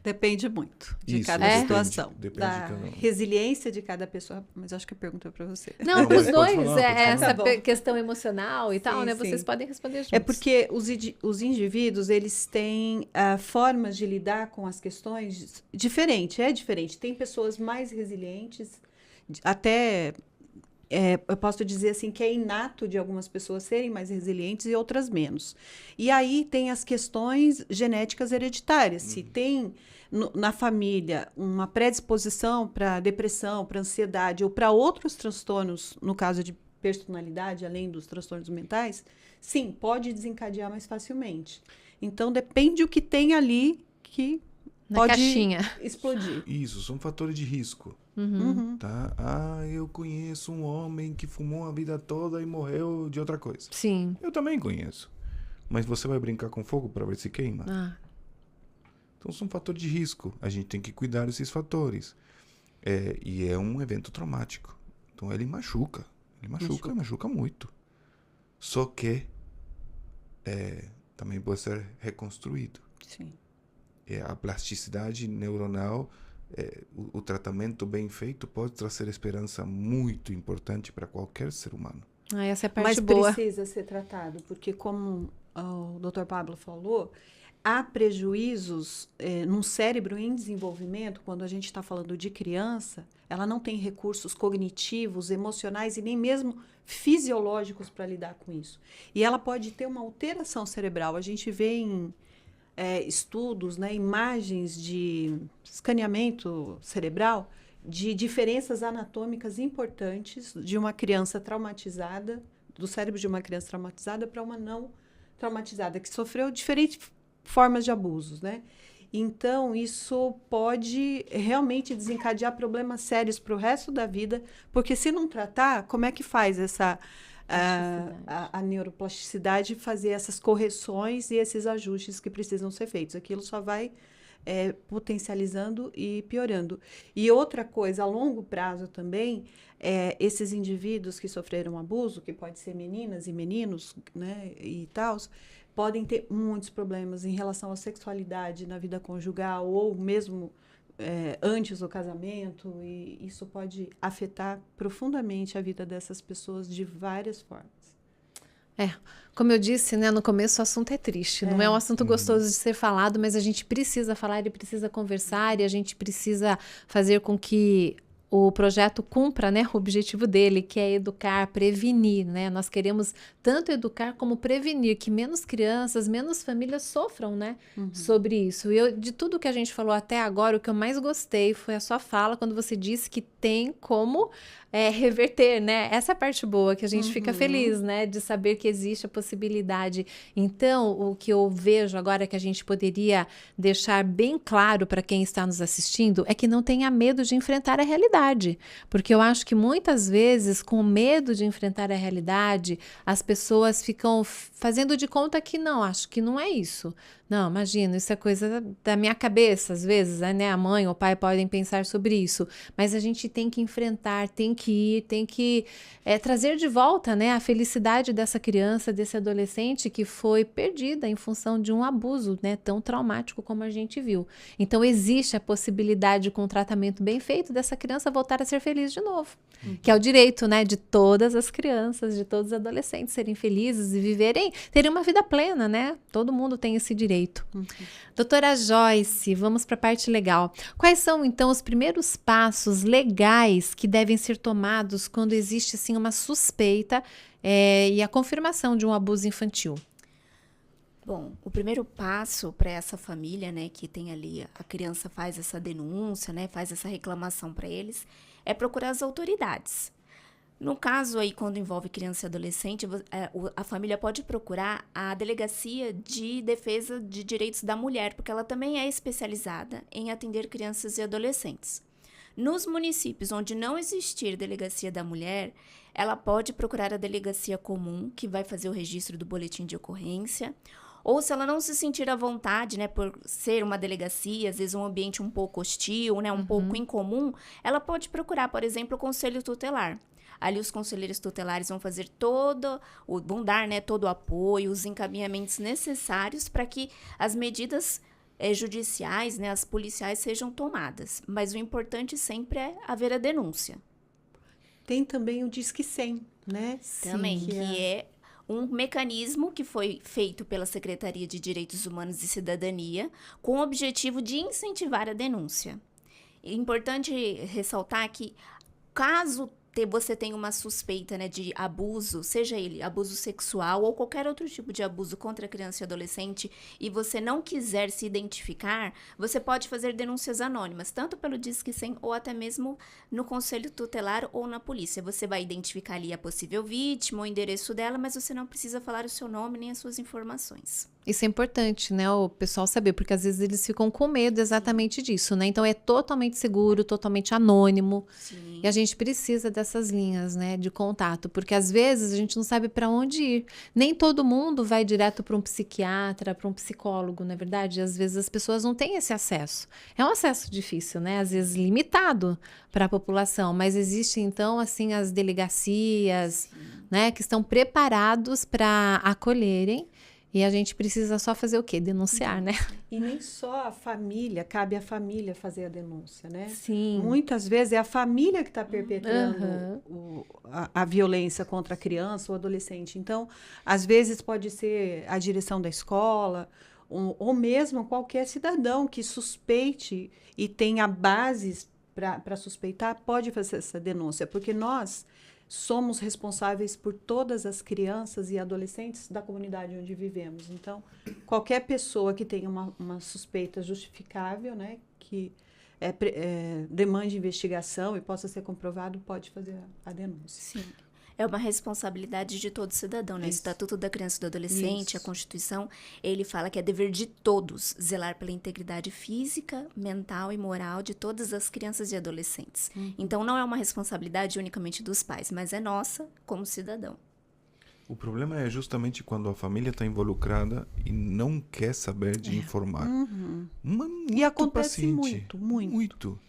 Depende muito de cada situação. Depende da resiliência de cada pessoa. Mas acho que a pergunta é para você. Não, para os dois. Essa questão emocional e tal, né? Vocês podem responder juntos. É porque os indivíduos, eles têm formas de lidar com as questões diferentes. É diferente. Tem pessoas mais resilientes, até... eu posso dizer assim que é inato de algumas pessoas serem mais resilientes e outras menos. E aí tem as questões genéticas hereditárias. Se tem na família uma predisposição para depressão, para ansiedade ou para outros transtornos, no caso de personalidade, além dos transtornos mentais, sim, pode desencadear mais facilmente. Então, depende o que tem ali que pode caixinha. explodir. Isso, são fatores de risco. Tá? Eu conheço um homem que fumou a vida toda e morreu de outra coisa. Sim. Eu também conheço. Mas você vai brincar com fogo para ver se queima? Então são fatores de risco. A gente tem que cuidar desses fatores. E é um evento traumático. Então ele machuca. Ele machuca muito. Só que também pode ser reconstruído. Sim. A plasticidade neuronal, o tratamento bem feito pode trazer esperança muito importante para qualquer ser humano. Essa é a parte Mas boa. precisa ser tratado, porque como o Dr. Pablo falou, há prejuízos num cérebro em desenvolvimento, quando a gente está falando de criança, ela não tem recursos cognitivos, emocionais e nem mesmo fisiológicos para lidar com isso. E ela pode ter uma alteração cerebral. A gente vê em estudos, né, imagens de escaneamento cerebral de diferenças anatômicas importantes de uma criança traumatizada, do cérebro de uma criança traumatizada para uma não traumatizada, que sofreu diferentes formas de abusos, né? Então, isso pode realmente desencadear problemas sérios para o resto da vida, porque se não tratar, como é que faz essa a neuroplasticidade fazer essas correções e esses ajustes que precisam ser feitos? Aquilo só vai potencializando e piorando. E outra coisa, a longo prazo também, esses indivíduos que sofreram abuso, que pode ser meninas e meninos, né, e tal, podem ter muitos problemas em relação à sexualidade na vida conjugal ou mesmo antes do casamento, e isso pode afetar profundamente a vida dessas pessoas de várias formas. Como eu disse, né, no começo o assunto é triste, não é um assunto gostoso de ser falado, mas a gente precisa falar e precisa conversar e a gente precisa fazer com que o projeto cumpra, né, o objetivo dele, que é educar, prevenir, né? Nós queremos tanto educar como prevenir, que menos crianças, menos famílias sofram, né, sobre isso. E de tudo que a gente falou até agora, o que eu mais gostei foi a sua fala, quando você disse que tem como reverter, né? Essa é a parte boa, que a gente fica feliz, né, de saber que existe a possibilidade. Então, o que eu vejo agora que a gente poderia deixar bem claro para quem está nos assistindo é que não tenha medo de enfrentar a realidade, porque eu acho que muitas vezes, com medo de enfrentar a realidade, as pessoas ficam fazendo de conta que não, acho que não é isso. Não, imagina, isso é coisa da minha cabeça, às vezes, né? A mãe ou o pai podem pensar sobre isso, mas a gente tem que enfrentar, tem que ir, tem que trazer de volta, né, a felicidade dessa criança, desse adolescente que foi perdida em função de um abuso, né, tão traumático como a gente viu. Então, existe a possibilidade, com um tratamento bem feito, dessa criança voltar a ser feliz de novo, que é o direito, né, de todas as crianças, de todos os adolescentes serem felizes e terem uma vida plena, né? Todo mundo tem esse direito. Doutora Joyce, vamos para a parte legal. Quais são, então, os primeiros passos legais que devem ser tomados quando existe, assim, uma suspeita e a confirmação de um abuso infantil? Bom, o primeiro passo para essa família, né, que tem ali, a criança faz essa denúncia, né, faz essa reclamação para eles, é procurar as autoridades. No caso aí, quando envolve criança e adolescente, a família pode procurar a Delegacia de Defesa de Direitos da Mulher, porque ela também é especializada em atender crianças e adolescentes. Nos municípios onde não existir Delegacia da Mulher, ela pode procurar a Delegacia Comum, que vai fazer o registro do boletim de ocorrência, ou se ela não se sentir à vontade, né, por ser uma delegacia, às vezes um ambiente um pouco hostil, né, um pouco incomum, ela pode procurar, por exemplo, o Conselho Tutelar. Ali os conselheiros tutelares vão fazer vão dar, né, todo o apoio, os encaminhamentos necessários para que as medidas judiciais, né, as policiais sejam tomadas. Mas o importante sempre é haver a denúncia. Tem também o Disque 100, né? Também, que é um mecanismo que foi feito pela Secretaria de Direitos Humanos e Cidadania com o objetivo de incentivar a denúncia. É importante ressaltar que, caso você tem uma suspeita, né, de abuso, seja ele abuso sexual ou qualquer outro tipo de abuso contra criança e adolescente, e você não quiser se identificar, você pode fazer denúncias anônimas, tanto pelo Disque 100 ou até mesmo no Conselho Tutelar ou na polícia. Você vai identificar ali a possível vítima, o endereço dela, mas você não precisa falar o seu nome nem as suas informações. Isso é importante, né, o pessoal saber, porque às vezes eles ficam com medo exatamente disso, né? Então é totalmente seguro, totalmente anônimo. Sim. E a gente precisa dessas linhas, né, de contato, porque às vezes a gente não sabe para onde ir. Nem todo mundo vai direto para um psiquiatra, para um psicólogo, não é verdade? Às vezes as pessoas não têm esse acesso. É um acesso difícil, né? Às vezes limitado para a população, mas existem então assim as delegacias, né, que estão preparados para acolherem. E a gente precisa só fazer o quê? Denunciar, né? E nem só a família, cabe à família fazer a denúncia, né? Sim. Muitas vezes é a família que está perpetrando a violência contra a criança ou adolescente. Então, às vezes pode ser a direção da escola, ou mesmo qualquer cidadão que suspeite e tenha bases para suspeitar, pode fazer essa denúncia, porque nós somos responsáveis por todas as crianças e adolescentes da comunidade onde vivemos. Então, qualquer pessoa que tenha uma suspeita justificável, né, que demande investigação e possa ser comprovado, pode fazer a denúncia. Sim. É uma responsabilidade de todo cidadão, né? O Estatuto da Criança e do Adolescente, a Constituição, ele fala que é dever de todos zelar pela integridade física, mental e moral de todas as crianças e adolescentes. Então, não é uma responsabilidade unicamente dos pais, mas é nossa como cidadão. O problema é justamente quando a família está involucrada e não quer saber de informar. E acontece paciente. muito.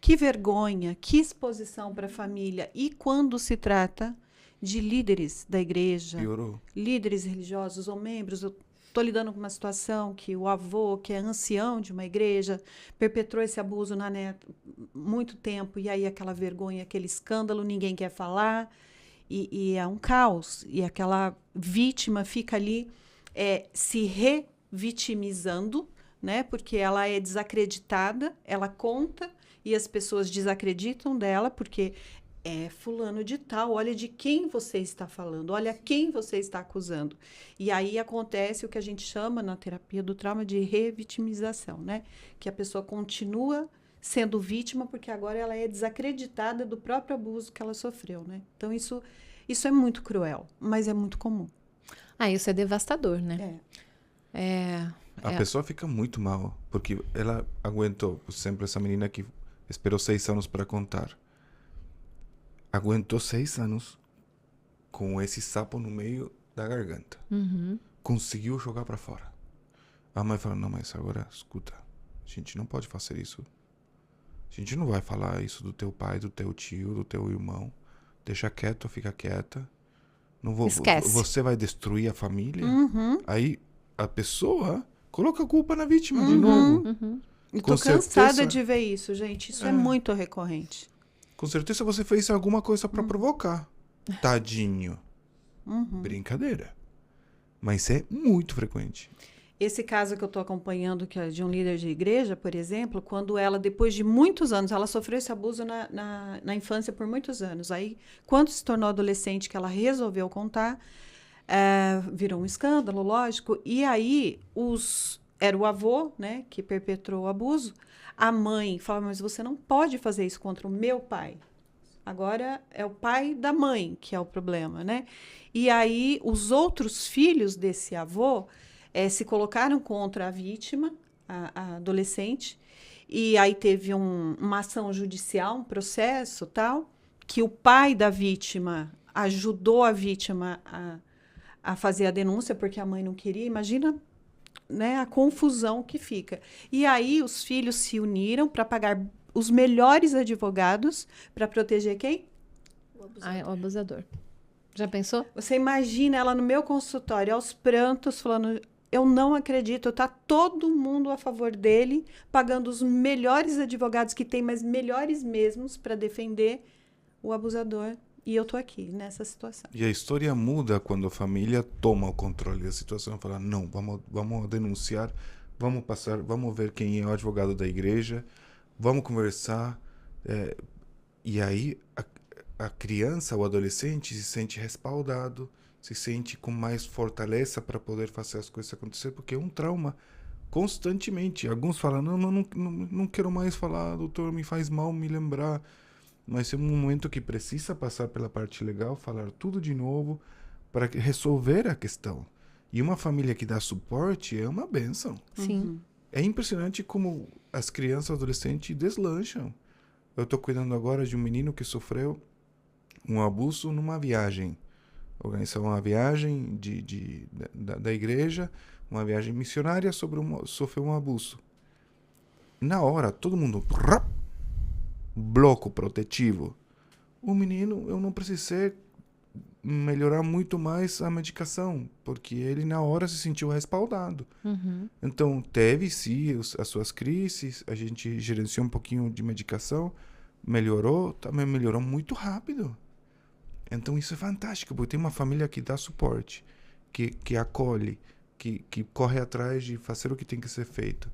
Que vergonha, que exposição para a família. E quando se trata de líderes da igreja, piorou. Líderes religiosos ou membros, eu estou lidando com uma situação que o avô, que é ancião de uma igreja, perpetrou esse abuso na neta muito tempo, e aí aquela vergonha, aquele escândalo, ninguém quer falar, e é um caos. E aquela vítima fica ali se revitimizando, né, porque ela é desacreditada, ela conta, e as pessoas desacreditam dela, porque é fulano de tal, olha de quem você está falando, olha quem você está acusando. E aí acontece o que a gente chama na terapia do trauma de revitimização, né? Que a pessoa continua sendo vítima porque agora ela é desacreditada do próprio abuso que ela sofreu, né? Então isso é muito cruel, mas é muito comum. Isso é devastador, né? A pessoa fica muito mal, porque ela aguentou, por exemplo, essa menina que esperou 6 anos para contar. Aguentou 6 anos com esse sapo no meio da garganta. Conseguiu jogar para fora. A mãe falou, não, mas agora, escuta, a gente não pode fazer isso. A gente não vai falar isso do teu pai, do teu tio, do teu irmão. Deixa quieto, fica quieta. Não vou, esquece. Você vai destruir a família. Aí a pessoa coloca a culpa na vítima de novo. E tô cansada de ver isso, gente. Isso é muito recorrente. Com certeza você fez alguma coisa para provocar. Tadinho. Brincadeira. Mas é muito frequente. Esse caso que eu estou acompanhando, que é de um líder de igreja, por exemplo, quando ela, depois de muitos anos, ela sofreu esse abuso na infância por muitos anos. Aí, quando se tornou adolescente, que ela resolveu contar, virou um escândalo, lógico. E aí, era o avô, né, que perpetrou o abuso. A mãe falava, mas você não pode fazer isso contra o meu pai. Agora é o pai da mãe que é o problema, né? E aí os outros filhos desse avô se colocaram contra a vítima, a adolescente, e aí teve uma ação judicial, um processo tal, que o pai da vítima ajudou a vítima a fazer a denúncia, porque a mãe não queria. Imagina, né, a confusão que fica. E aí os filhos se uniram para pagar os melhores advogados para proteger quem? O abusador. Já pensou? Você imagina ela no meu consultório, aos prantos, falando, eu não acredito, tá todo mundo a favor dele, pagando os melhores advogados que tem, mas melhores mesmos para defender o abusador. E eu tô aqui, nessa situação. E a história muda quando a família toma o controle da situação e fala, não, vamos denunciar, vamos ver quem é o advogado da igreja, vamos conversar. E aí a criança, o adolescente se sente respaldado, se sente com mais fortaleza para poder fazer as coisas acontecer, porque é um trauma constantemente. Alguns falam, não quero mais falar, doutor, me faz mal me lembrar. Mas é um momento que precisa passar pela parte legal, falar tudo de novo para resolver a questão. E uma família que dá suporte é uma bênção. Sim. É impressionante como as crianças e adolescentes deslancham. Eu estou cuidando agora de um menino que sofreu um abuso numa viagem. Organizou uma viagem da igreja, uma viagem missionária, sofreu um abuso. Na hora, todo mundo... bloco protetivo. O menino, eu não precisei melhorar muito mais a medicação, porque ele na hora se sentiu respaldado. Então, teve sim as suas crises, a gente gerenciou um pouquinho de medicação, melhorou, também melhorou muito rápido. Então, isso é fantástico, porque tem uma família que dá suporte, que acolhe, que corre atrás de fazer o que tem que ser feito.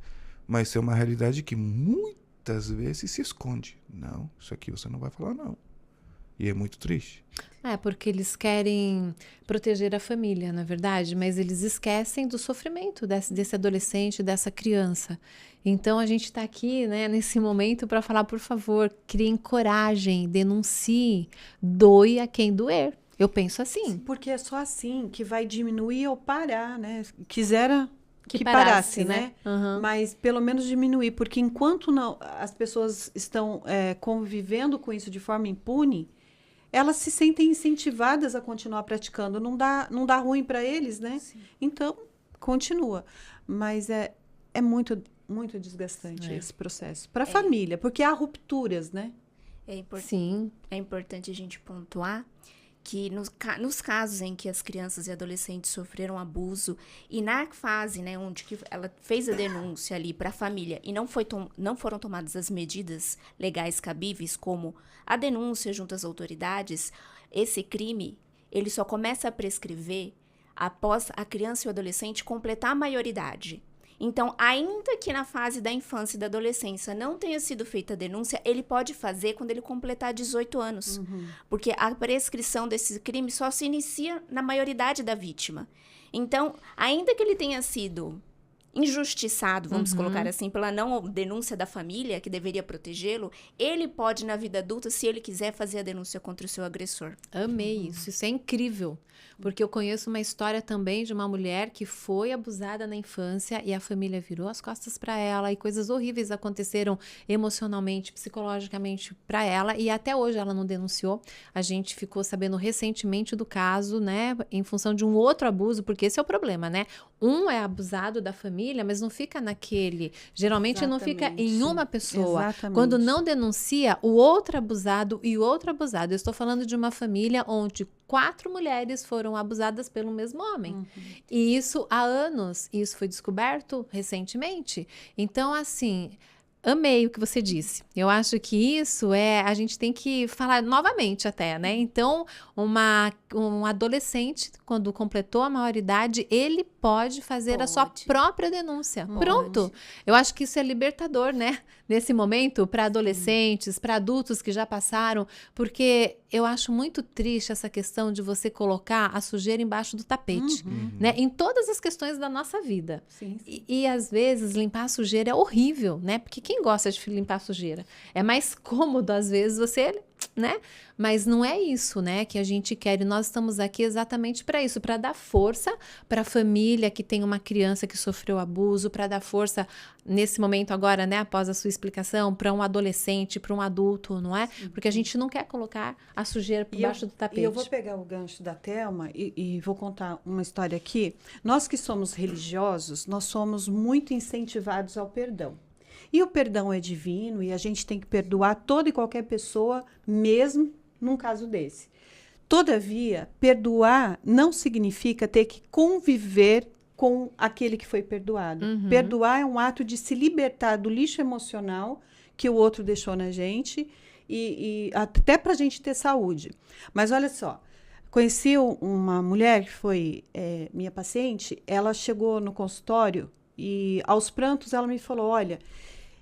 Mas é uma realidade que muitas vezes se esconde. Não, isso aqui você não vai falar, não. E é muito triste. Porque eles querem proteger a família, na verdade, mas eles esquecem do sofrimento desse adolescente, dessa criança. Então, a gente está aqui, né, nesse momento para falar, por favor, criem coragem, denuncie, doe a quem doer. Eu penso assim. Porque é só assim que vai diminuir ou parar, né? Quisera que parasse, parasse, né? Mas pelo menos diminuir, porque enquanto não, as pessoas estão convivendo com isso de forma impune, elas se sentem incentivadas a continuar praticando. Não dá ruim para eles, né? Sim. Então, continua. Mas é muito, muito desgastante esse processo. Para a família, porque há rupturas, né? Sim. É importante a gente pontuar que nos casos em que as crianças e adolescentes sofreram abuso e na fase, né, onde que ela fez a denúncia ali para a família e não foram tomadas as medidas legais cabíveis, como a denúncia junto às autoridades, esse crime ele só começa a prescrever após a criança e o adolescente completar a maioridade. Então, ainda que na fase da infância e da adolescência não tenha sido feita a denúncia, ele pode fazer quando ele completar 18 anos. Porque a prescrição desse crime só se inicia na maioridade da vítima. Então, ainda que ele tenha sido injustiçado, vamos colocar assim, pela não denúncia da família, que deveria protegê-lo, ele pode, na vida adulta, se ele quiser, fazer a denúncia contra o seu agressor. Amei isso. Isso é incrível. Porque eu conheço uma história também de uma mulher que foi abusada na infância e a família virou as costas para ela e coisas horríveis aconteceram emocionalmente, psicologicamente para ela e até hoje ela não denunciou. A gente ficou sabendo recentemente do caso, né, em função de um outro abuso, porque esse é o problema, né? Um é abusado da família, mas não fica naquele. Geralmente não fica em uma pessoa. Exatamente. Quando não denuncia, o outro abusado e o outro abusado. Eu estou falando de uma família onde 4 mulheres foram abusadas pelo mesmo homem. E isso há anos. E isso foi descoberto recentemente. Então, assim, amei o que você disse. Eu acho que isso a gente tem que falar novamente até, né? Então, um adolescente, quando completou a maioridade, ele pode fazer a sua própria denúncia. Pronto. Eu acho que isso é libertador, né? Nesse momento, para adolescentes, para adultos que já passaram, porque eu acho muito triste essa questão de você colocar a sujeira embaixo do tapete, né? Em todas as questões da nossa vida. Sim. E às vezes limpar a sujeira é horrível, né? Porque quem gosta de limpar a sujeira? É mais cômodo às vezes você, né? Mas não é isso, né, que a gente quer. E nós estamos aqui exatamente para isso, para dar força para a família que tem uma criança que sofreu abuso, para dar força nesse momento agora, né, após a sua explicação, para um adolescente, para um adulto, não é? Porque a gente não quer colocar a sujeira por baixo do tapete. E eu vou pegar o gancho da Thelma e vou contar uma história aqui. Nós que somos religiosos, nós somos muito incentivados ao perdão. E o perdão é divino e a gente tem que perdoar toda e qualquer pessoa, mesmo num caso desse. Todavia, perdoar não significa ter que conviver com aquele que foi perdoado. Perdoar é um ato de se libertar do lixo emocional que o outro deixou na gente e até para a gente ter saúde. Mas olha só, conheci uma mulher que foi minha paciente, ela chegou no consultório e aos prantos ela me falou, olha,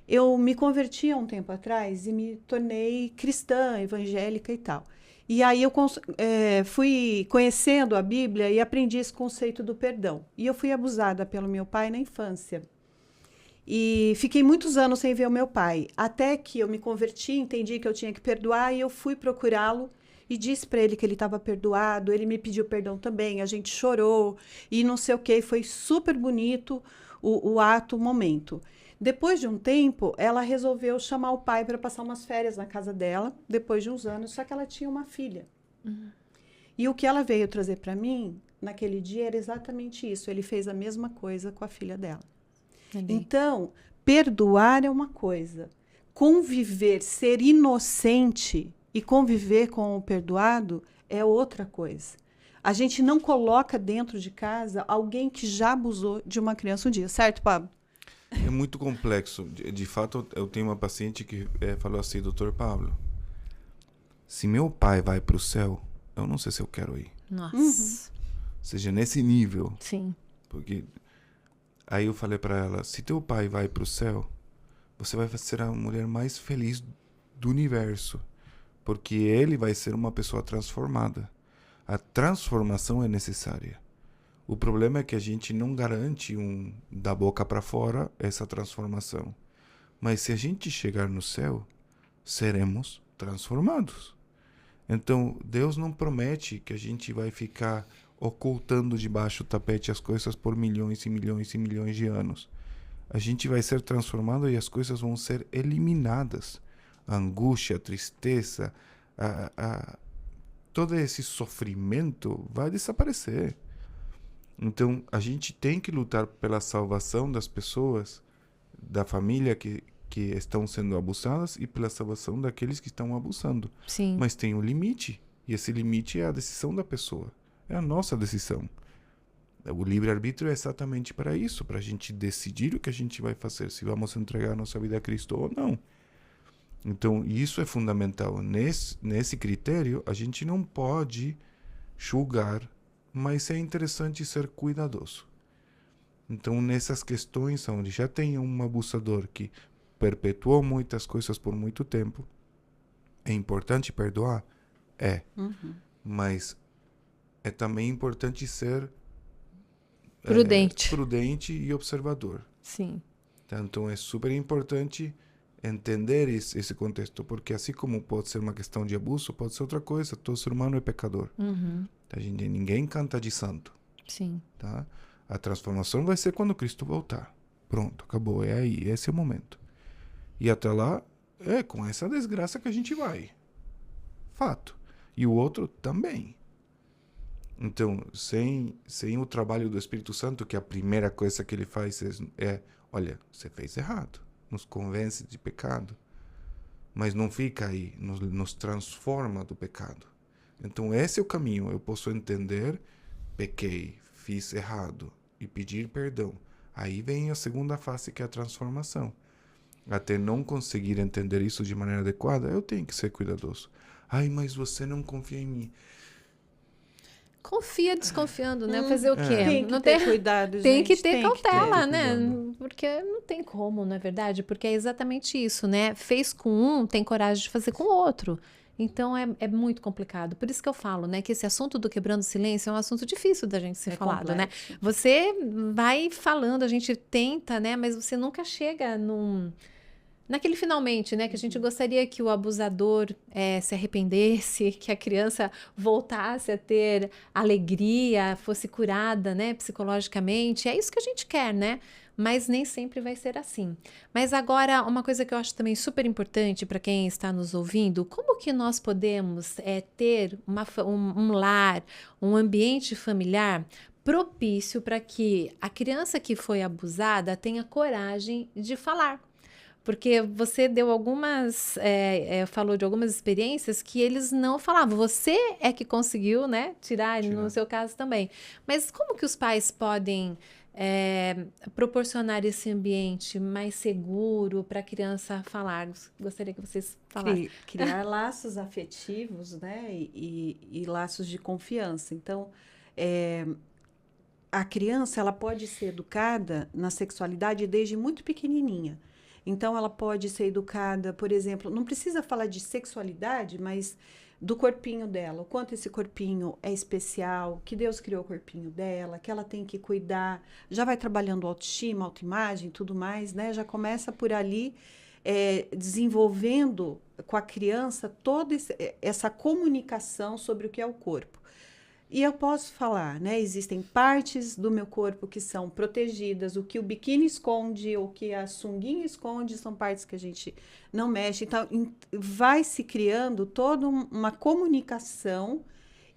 eu me converti há um tempo atrás e me tornei cristã, evangélica e tal. E aí eu fui conhecendo a Bíblia e aprendi esse conceito do perdão. E eu fui abusada pelo meu pai na infância. E fiquei muitos anos sem ver o meu pai. Até que eu me converti, entendi que eu tinha que perdoar e eu fui procurá-lo. e disse para ele que ele estava perdoado, ele me pediu perdão também, a gente chorou e não sei o que, foi super bonito o ato, o momento. Depois de um tempo, ela resolveu chamar o pai para passar umas férias na casa dela, depois de uns anos, só que ela tinha uma filha. E o que ela veio trazer para mim, naquele dia, era exatamente isso. Ele fez a mesma coisa com a filha dela. Então, perdoar é uma coisa. Conviver, ser inocente e conviver com o perdoado é outra coisa. A gente não coloca dentro de casa alguém que já abusou de uma criança um dia. Certo, Pablo? É muito complexo. De fato, eu tenho uma paciente que falou assim, doutor Pablo, se meu pai vai para o céu, eu não sei se eu quero ir. Nossa. Ou seja, nesse nível. Sim. Porque aí eu falei para ela, se teu pai vai para o céu, você vai ser a mulher mais feliz do universo. Porque ele vai ser uma pessoa transformada. A transformação é necessária. O problema é que a gente não garante da boca para fora essa transformação. Mas se a gente chegar no céu, seremos transformados. Então, Deus não promete que a gente vai ficar ocultando debaixo do tapete as coisas por milhões e milhões e milhões de anos. A gente vai ser transformado e as coisas vão ser eliminadas. A angústia, a tristeza, todo esse sofrimento vai desaparecer. Então, a gente tem que lutar pela salvação das pessoas, da família que estão sendo abusadas e pela salvação daqueles que estão abusando. Sim. Mas tem um limite, e esse limite é a decisão da pessoa. É a nossa decisão. O livre-arbítrio é exatamente para isso, para a gente decidir o que a gente vai fazer, se vamos entregar a nossa vida a Cristo ou não. Então, isso é fundamental. Nesse critério, a gente não pode julgar, mas é interessante ser cuidadoso. Então, nessas questões onde já tem um abusador que perpetuou muitas coisas por muito tempo, é importante perdoar? É. Mas é também importante ser prudente e observador. Sim. Então, é super importante entender esse contexto, porque assim como pode ser uma questão de abuso, pode ser outra coisa. Todo ser humano é pecador. Ninguém canta de santo. Sim. Tá? A transformação vai ser quando Cristo voltar. Pronto, acabou. É aí, esse é o momento. E até lá, é com essa desgraça que a gente vai. Fato. E o outro também. Então, sem o trabalho do Espírito Santo, que a primeira coisa que ele faz é olha, você fez errado. Nos convence de pecado. Mas não fica aí, nos transforma do pecado. Então, esse é o caminho. Eu posso entender, pequei, fiz errado e pedir perdão. Aí vem a segunda fase, que é a transformação. Até não conseguir entender isso de maneira adequada, eu tenho que ser cuidadoso. Ai, mas você não confia em mim. Confia desconfiando, né? Fazer o quê? Tem que ter cuidado, tem gente. Que ter tem cautela, que ter né? cuidado. Porque não tem como, não é verdade? Porque é exatamente isso, né? Fez com um, tem coragem de fazer com o outro. Então, é muito complicado. Por isso que eu falo, né? Que esse assunto do quebrando o silêncio é um assunto difícil da gente ser falado, complexo. né? Você vai falando, a gente tenta, né? Mas você nunca chega naquele finalmente, né? Que a gente gostaria que o abusador se arrependesse, que a criança voltasse a ter alegria, fosse curada, né? Psicologicamente. É isso que a gente quer, né? Mas nem sempre vai ser assim. Mas agora, uma coisa que eu acho também super importante para quem está nos ouvindo, como que nós podemos ter um lar, um ambiente familiar propício para que a criança que foi abusada tenha coragem de falar? Porque você deu falou de algumas experiências que eles não falavam. Você é que conseguiu, né, tirar, no seu caso também. Mas como que os pais podem proporcionar esse ambiente mais seguro para a criança falar? Gostaria que vocês falassem. Criar laços afetivos, né, e laços de confiança. Então, a criança ela pode ser educada na sexualidade desde muito pequenininha. Então, ela pode ser educada, por exemplo, não precisa falar de sexualidade, mas do corpinho dela, o quanto esse corpinho é especial, que Deus criou o corpinho dela, que ela tem que cuidar, já vai trabalhando autoestima, autoimagem, tudo mais, né? Já começa por ali desenvolvendo com a criança toda essa comunicação sobre o que é o corpo. E eu posso falar, né? Existem partes do meu corpo que são protegidas, o que o biquíni esconde, o que a sunguinha esconde, são partes que a gente não mexe. Então, vai se criando toda uma comunicação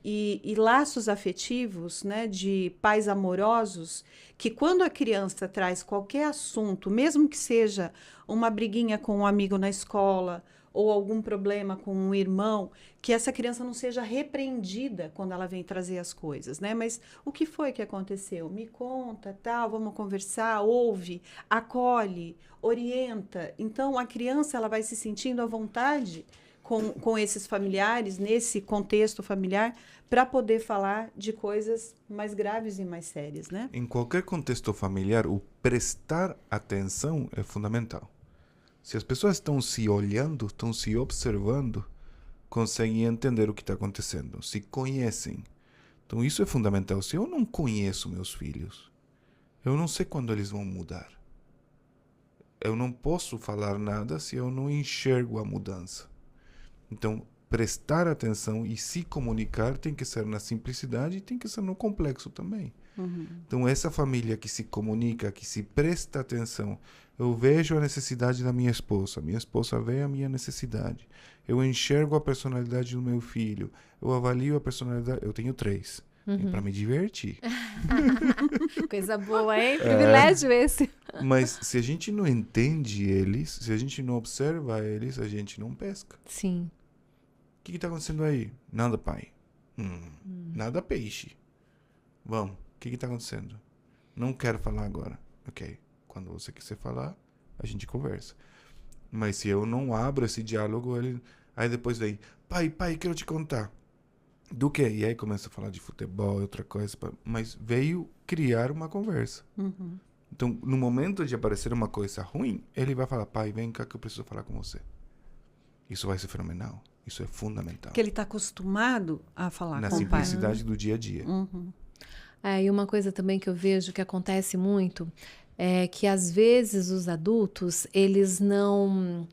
e laços afetivos, né? De pais amorosos, que quando a criança traz qualquer assunto, mesmo que seja uma briguinha com um amigo na escola, ou algum problema com um irmão, que essa criança não seja repreendida quando ela vem trazer as coisas, né? Mas o que foi que aconteceu? Me conta, tal, vamos conversar, ouve, acolhe, orienta. Então, a criança ela vai se sentindo à vontade com esses familiares, nesse contexto familiar, para poder falar de coisas mais graves e mais sérias, né? Em qualquer contexto familiar, o prestar atenção é fundamental. Se as pessoas estão se olhando, estão se observando, conseguem entender o que está acontecendo, se conhecem. Então isso é fundamental. Se eu não conheço meus filhos, eu não sei quando eles vão mudar. Eu não posso falar nada se eu não enxergo a mudança. Então, prestar atenção e se comunicar tem que ser na simplicidade e tem que ser no complexo também. Uhum. Então, essa família que se comunica, que se presta atenção, eu vejo a necessidade da minha esposa vê a minha necessidade, eu enxergo a personalidade do meu filho, eu avalio a personalidade, eu tenho 3, para me divertir. Coisa boa, hein? Privilégio esse. Mas se a gente não entende eles, se a gente não observa eles, a gente não pesca. Sim. O que está acontecendo aí? Nada, pai. Nada, peixe. Vamos. O que está acontecendo? Não quero falar agora. Ok. Quando você quiser falar, a gente conversa. Mas se eu não abro esse diálogo, aí depois vem, pai, quero te contar. Do quê? E aí começa a falar de futebol, outra coisa. Mas veio criar uma conversa. Uhum. Então, no momento de aparecer uma coisa ruim, ele vai falar, pai, vem cá que eu preciso falar com você. Isso vai ser fenomenal. Isso é fundamental. Porque ele está acostumado a falar na com o pai. Na simplicidade do dia a dia. Uhum. E uma coisa também que eu vejo que acontece muito é que, às vezes, os adultos, eles não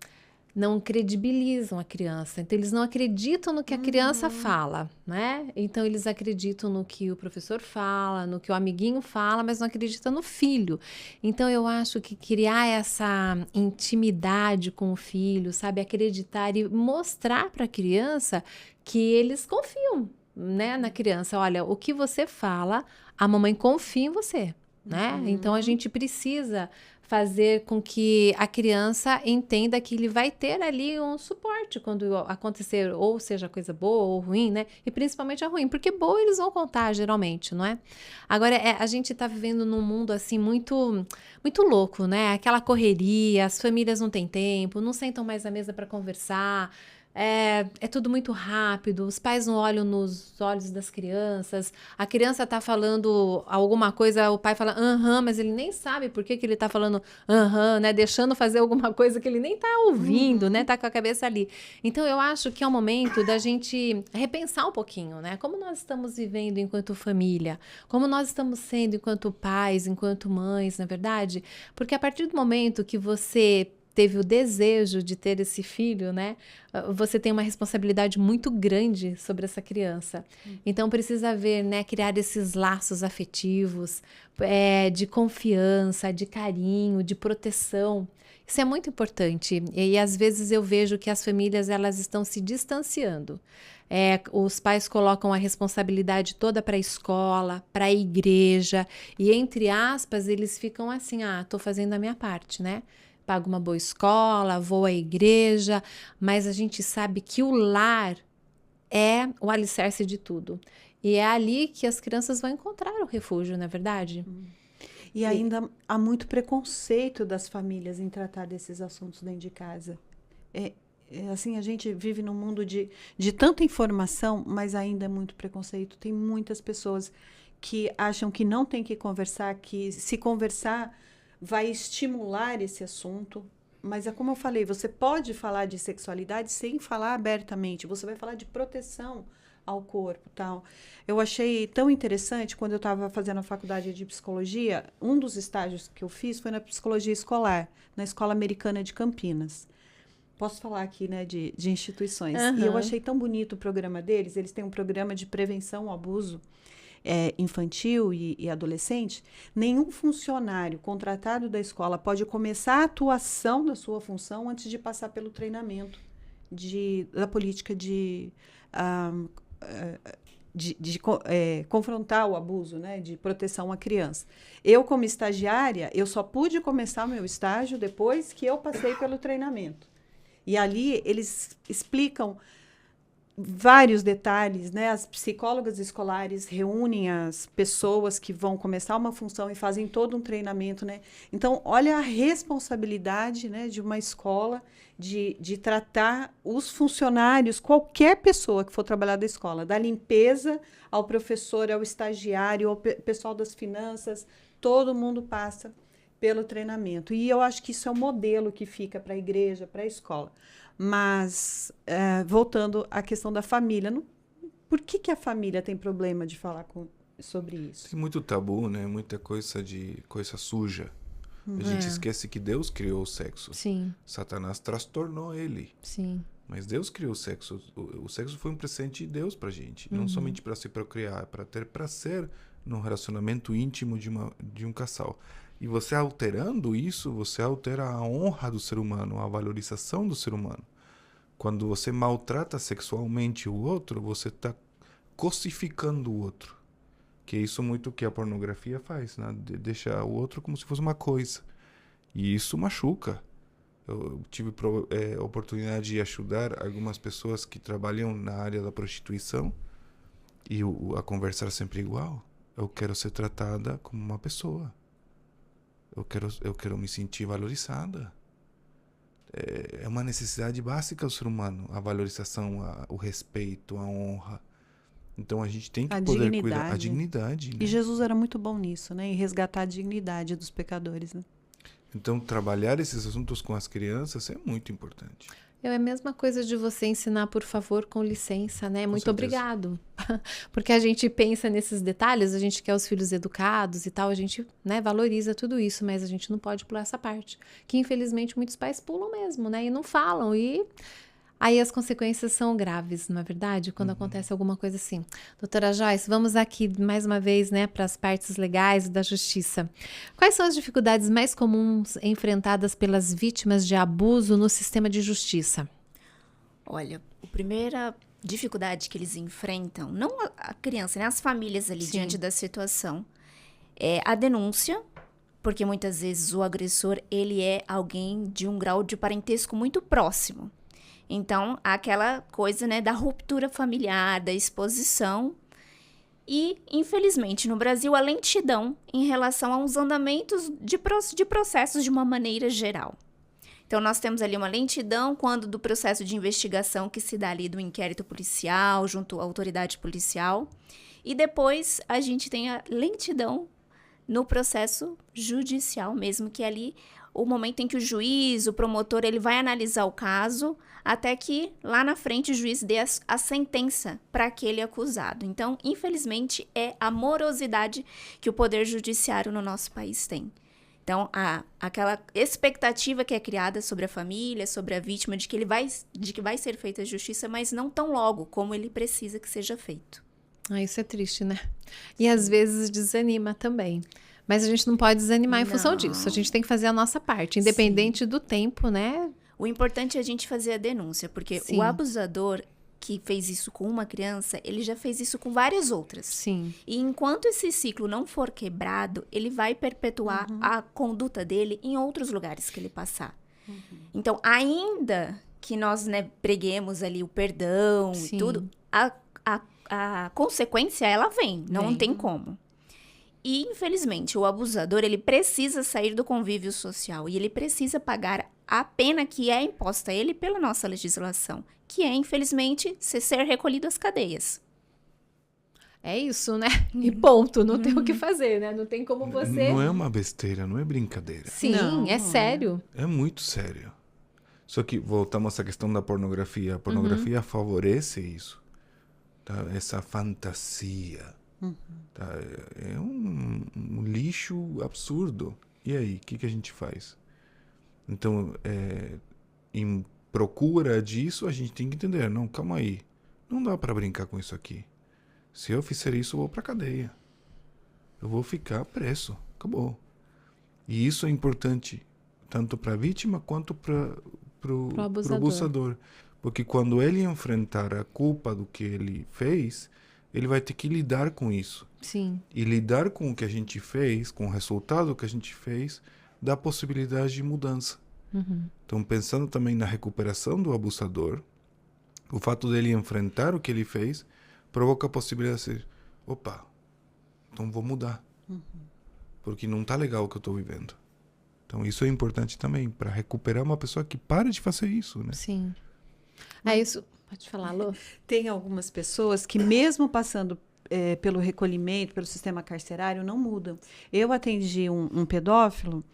credibilizam a criança. Então, eles não acreditam no que a criança fala, né? Então, eles acreditam no que o professor fala, no que o amiguinho fala, mas não acreditam no filho. Então, eu acho que criar essa intimidade com o filho, sabe? Acreditar e mostrar para a criança que eles confiam, né, na criança. Olha, o que você fala, a mamãe confia em você, né? Então, a gente precisa fazer com que a criança entenda que ele vai ter ali um suporte quando acontecer, ou seja coisa boa ou ruim, né? E principalmente a ruim, porque boa eles vão contar geralmente, não é? Agora, a gente tá vivendo num mundo assim muito, muito louco, né? Aquela correria, as famílias não têm tempo, não sentam mais à mesa para conversar. É tudo muito rápido, os pais não olham nos olhos das crianças, a criança tá falando alguma coisa, o pai fala mas ele nem sabe por que ele tá falando né, deixando fazer alguma coisa que ele nem tá ouvindo, né, tá com a cabeça ali. Então eu acho que é o momento da gente repensar um pouquinho, né, como nós estamos vivendo enquanto família, como nós estamos sendo enquanto pais, enquanto mães, na verdade, porque a partir do momento que você teve o desejo de ter esse filho, né? Você tem uma responsabilidade muito grande sobre essa criança. Então, precisa haver, né? Criar esses laços afetivos, de confiança, de carinho, de proteção. Isso é muito importante. E às vezes eu vejo que as famílias, elas estão se distanciando. Os pais colocam a responsabilidade toda para a escola, para a igreja. E, entre aspas, eles ficam assim, tô fazendo a minha parte, né? Pago uma boa escola, vou à igreja, mas a gente sabe que o lar é o alicerce de tudo. E é ali que as crianças vão encontrar o refúgio, não é verdade? E ainda há muito preconceito das famílias em tratar desses assuntos dentro de casa. Assim, a gente vive num mundo de tanta informação, mas ainda é muito preconceito. Tem muitas pessoas que acham que não tem que conversar, que se conversar vai estimular esse assunto, mas é como eu falei, você pode falar de sexualidade sem falar abertamente, você vai falar de proteção ao corpo, tal. Eu achei tão interessante, quando eu estava fazendo a faculdade de psicologia, um dos estágios que eu fiz foi na psicologia escolar, na Escola Americana de Campinas. Posso falar aqui, né, de instituições. E eu achei tão bonito o programa deles. Eles têm um programa de prevenção ao abuso infantil e adolescente. Nenhum funcionário contratado da escola pode começar a atuação da sua função antes de passar pelo treinamento da política de confrontar o abuso, né, de proteção à criança. Eu, como estagiária, eu só pude começar o meu estágio depois que eu passei pelo treinamento. E ali eles explicam vários detalhes, né? As psicólogas escolares reúnem as pessoas que vão começar uma função e fazem todo um treinamento, né? Então, olha a responsabilidade, né, de uma escola de tratar os funcionários, qualquer pessoa que for trabalhar da escola, da limpeza ao professor, ao estagiário, ao pessoal das finanças, todo mundo passa pelo treinamento. E eu acho que isso é um modelo que fica para a igreja, para a escola. Mas, voltando à questão da família, por que a família tem problema de falar sobre isso? Tem muito tabu, né? Muita coisa suja. A gente esquece que Deus criou o sexo. Sim. Satanás transtornou ele. Sim. Mas Deus criou o sexo. O sexo foi um presente de Deus pra gente. Não somente para se procriar, para ter prazer no relacionamento íntimo de um casal. E você alterando isso, você altera a honra do ser humano, a valorização do ser humano. Quando você maltrata sexualmente o outro, você está cosificando o outro. Que é isso muito que a pornografia faz, né? Deixa o outro como se fosse uma coisa. E isso machuca. Eu tive oportunidade de ajudar algumas pessoas que trabalham na área da prostituição e a conversa era sempre igual. Eu quero ser tratada como uma pessoa. Eu quero me sentir valorizada. É uma necessidade básica do ser humano, a valorização, o respeito, a honra. Então a gente tem que poder cuidar a dignidade. Né? E Jesus era muito bom nisso, né? Em resgatar a dignidade dos pecadores, né? Então trabalhar esses assuntos com as crianças é muito importante. É a mesma coisa de você ensinar, por favor, com licença, né? Muito obrigado. Porque a gente pensa nesses detalhes, a gente quer os filhos educados e tal, a gente, né, valoriza tudo isso, mas a gente não pode pular essa parte. Que infelizmente muitos pais pulam mesmo, né? E não falam. E aí as consequências são graves, não é verdade? Quando acontece alguma coisa assim. Doutora Joyce, vamos aqui mais uma vez, né, para as partes legais da justiça. Quais são as dificuldades mais comuns enfrentadas pelas vítimas de abuso no sistema de justiça? Olha, a primeira dificuldade que eles enfrentam, não a criança, né, as famílias ali diante da situação, é a denúncia, porque muitas vezes o agressor, ele é alguém de um grau de parentesco muito próximo. Então, aquela coisa, né, da ruptura familiar, da exposição e, infelizmente, no Brasil, a lentidão em relação aos andamentos de processos de uma maneira geral. Então, nós temos ali uma lentidão quando do processo de investigação que se dá ali do inquérito policial, junto à autoridade policial, e depois a gente tem a lentidão no processo judicial mesmo, que é ali o momento em que o juiz, o promotor, ele vai analisar o caso até que lá na frente o juiz dê a sentença para aquele acusado. Então, infelizmente, é a morosidade que o poder judiciário no nosso país tem. Então, aquela expectativa que é criada sobre a família, sobre a vítima, de que vai ser feita a justiça, mas não tão logo como ele precisa que seja feito. Isso é triste, né? E às vezes desanima também. Mas a gente não pode desanimar em função disso. A gente tem que fazer a nossa parte, independente do tempo, né? O importante é a gente fazer a denúncia, porque o abusador que fez isso com uma criança, ele já fez isso com várias outras. Sim. E enquanto esse ciclo não for quebrado, ele vai perpetuar a conduta dele em outros lugares que ele passar. Então, ainda que nós, né, preguemos ali o perdão e tudo, a consequência, ela vem, não tem como. E, infelizmente, o abusador, ele precisa sair do convívio social e ele precisa pagar a pena que é imposta a ele pela nossa legislação, que é, infelizmente, ser recolhido às cadeias. É isso, né? E ponto, não tem o que fazer, né? Não tem como você... Não é uma besteira, não é brincadeira. Sim, é sério. É muito sério. Só que voltamos à questão da pornografia. A pornografia favorece isso. tá? Essa fantasia. Tá? É um lixo absurdo. E aí, o que a gente faz? Então, em procura disso, a gente tem que entender, não, calma aí, não dá para brincar com isso aqui. Se eu fizer isso, eu vou para cadeia. Eu vou ficar preso. Acabou. E isso é importante, tanto para a vítima quanto para o abusador. Porque quando ele enfrentar a culpa do que ele fez, ele vai ter que lidar com isso. Sim. E lidar com o que a gente fez, com o resultado que a gente fez, dá possibilidade de mudança. Então, pensando também na recuperação do abusador, o fato dele enfrentar o que ele fez provoca a possibilidade de opa, então vou mudar. Porque não está legal o que eu estou vivendo. Então, isso é importante também para recuperar uma pessoa que para de fazer isso, né? Sim. Isso... Pode falar, Lu. Tem algumas pessoas que, mesmo passando pelo recolhimento, pelo sistema carcerário, não mudam. Eu atendi um pedófilo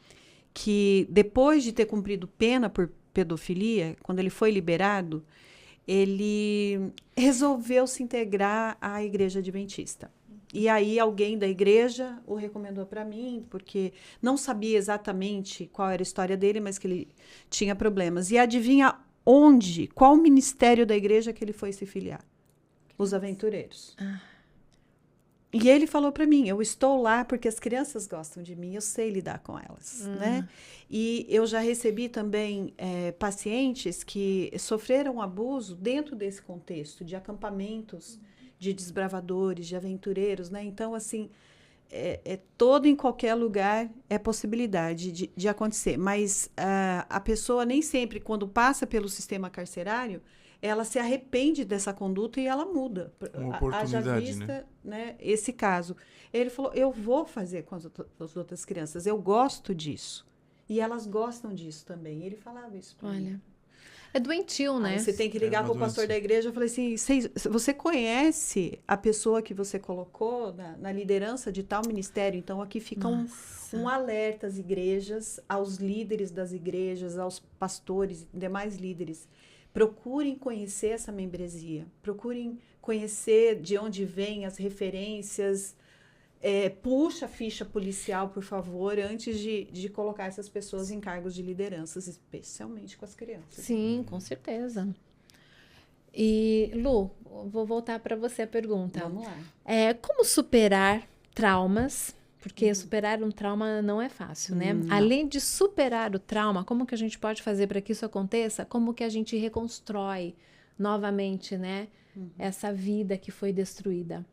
que, depois de ter cumprido pena por pedofilia, quando ele foi liberado, ele resolveu se integrar à Igreja Adventista. E aí alguém da igreja o recomendou para mim, porque não sabia exatamente qual era a história dele, mas que ele tinha problemas. E adivinha qual ministério da igreja que ele foi se filiar? Os Aventureiros. E ele falou para mim, eu estou lá porque as crianças gostam de mim, eu sei lidar com elas, né? E eu já recebi também pacientes que sofreram abuso dentro desse contexto, de acampamentos, de desbravadores, de aventureiros, né? Então, assim, todo em qualquer lugar é possibilidade de acontecer. Mas a pessoa nem sempre, quando passa pelo sistema carcerário, ela se arrepende dessa conduta e ela muda. Uma oportunidade, haja vista, né, esse caso. Ele falou, eu vou fazer com as outras crianças, eu gosto disso. E elas gostam disso também. Ele falava isso para mim. É doentio, né? Aí você tem que ligar com o pastor da igreja. Eu falei assim, você conhece a pessoa que você colocou na liderança de tal ministério? Então, aqui fica um alerta às igrejas, aos líderes das igrejas, aos pastores e demais líderes. Procurem conhecer essa membresia. Procurem conhecer de onde vêm as referências. Puxa a ficha policial, por favor, antes de colocar essas pessoas em cargos de lideranças, especialmente com as crianças. Sim, com certeza. E, Lu, vou voltar para você a pergunta. Vamos lá. Como superar traumas? Porque superar um trauma não é fácil, né? Além de superar o trauma, como que a gente pode fazer para que isso aconteça? Como que a gente reconstrói novamente, né? Essa vida que foi destruída.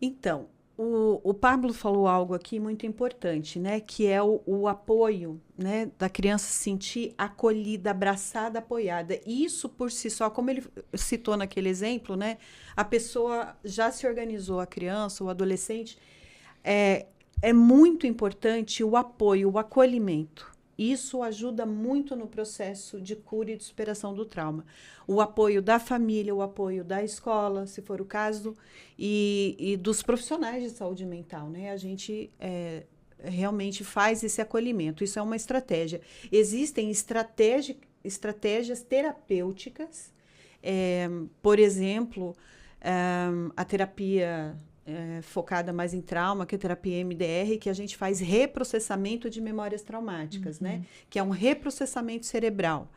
Então, o Pablo falou algo aqui muito importante, né? Que é o apoio, né? Da criança se sentir acolhida, abraçada, apoiada. Isso por si só, como ele citou naquele exemplo, né? A pessoa já se organizou, a criança, o adolescente. É muito importante o apoio, o acolhimento. Isso ajuda muito no processo de cura e de superação do trauma. O apoio da família, o apoio da escola, se for o caso, e dos profissionais de saúde mental, né? A gente realmente faz esse acolhimento. Isso é uma estratégia. Existem estratégias terapêuticas, por exemplo, a terapia focada mais em trauma, que é a terapia MDR, que a gente faz reprocessamento de memórias traumáticas, né? Que é um reprocessamento cerebral.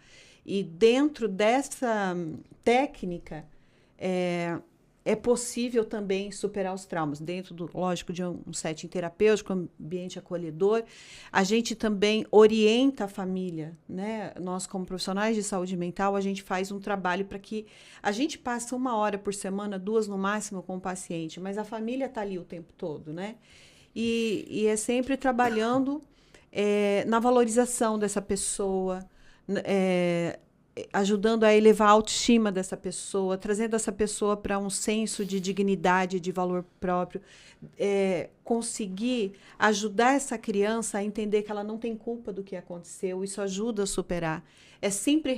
E dentro dessa técnica, é possível também superar os traumas. Dentro, lógico, de um setting terapêutico, um ambiente acolhedor. A gente também orienta a família, né? Nós, como profissionais de saúde mental, a gente faz um trabalho para que a gente passe 1 hora por semana, 2 no máximo com o paciente, mas a família está ali o tempo todo, né? E é sempre trabalhando na valorização dessa pessoa, ajudando a elevar a autoestima dessa pessoa, trazendo essa pessoa para um senso de dignidade, de valor próprio, conseguir ajudar essa criança a entender que ela não tem culpa do que aconteceu, isso ajuda a superar. É sempre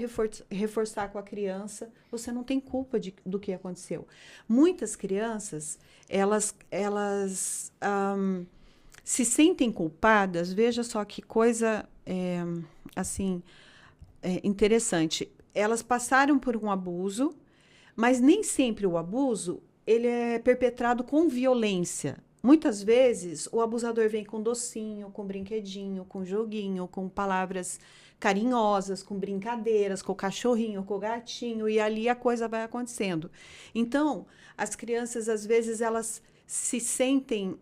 reforçar com a criança, você não tem culpa do que aconteceu. Muitas crianças, elas se sentem culpadas, veja só que coisa, interessante. Elas passaram por um abuso, mas nem sempre o abuso ele é perpetrado com violência. Muitas vezes, o abusador vem com docinho, com brinquedinho, com joguinho, com palavras carinhosas, com brincadeiras, com o cachorrinho, com o gatinho, e ali a coisa vai acontecendo. Então, as crianças, às vezes, elas se sentem,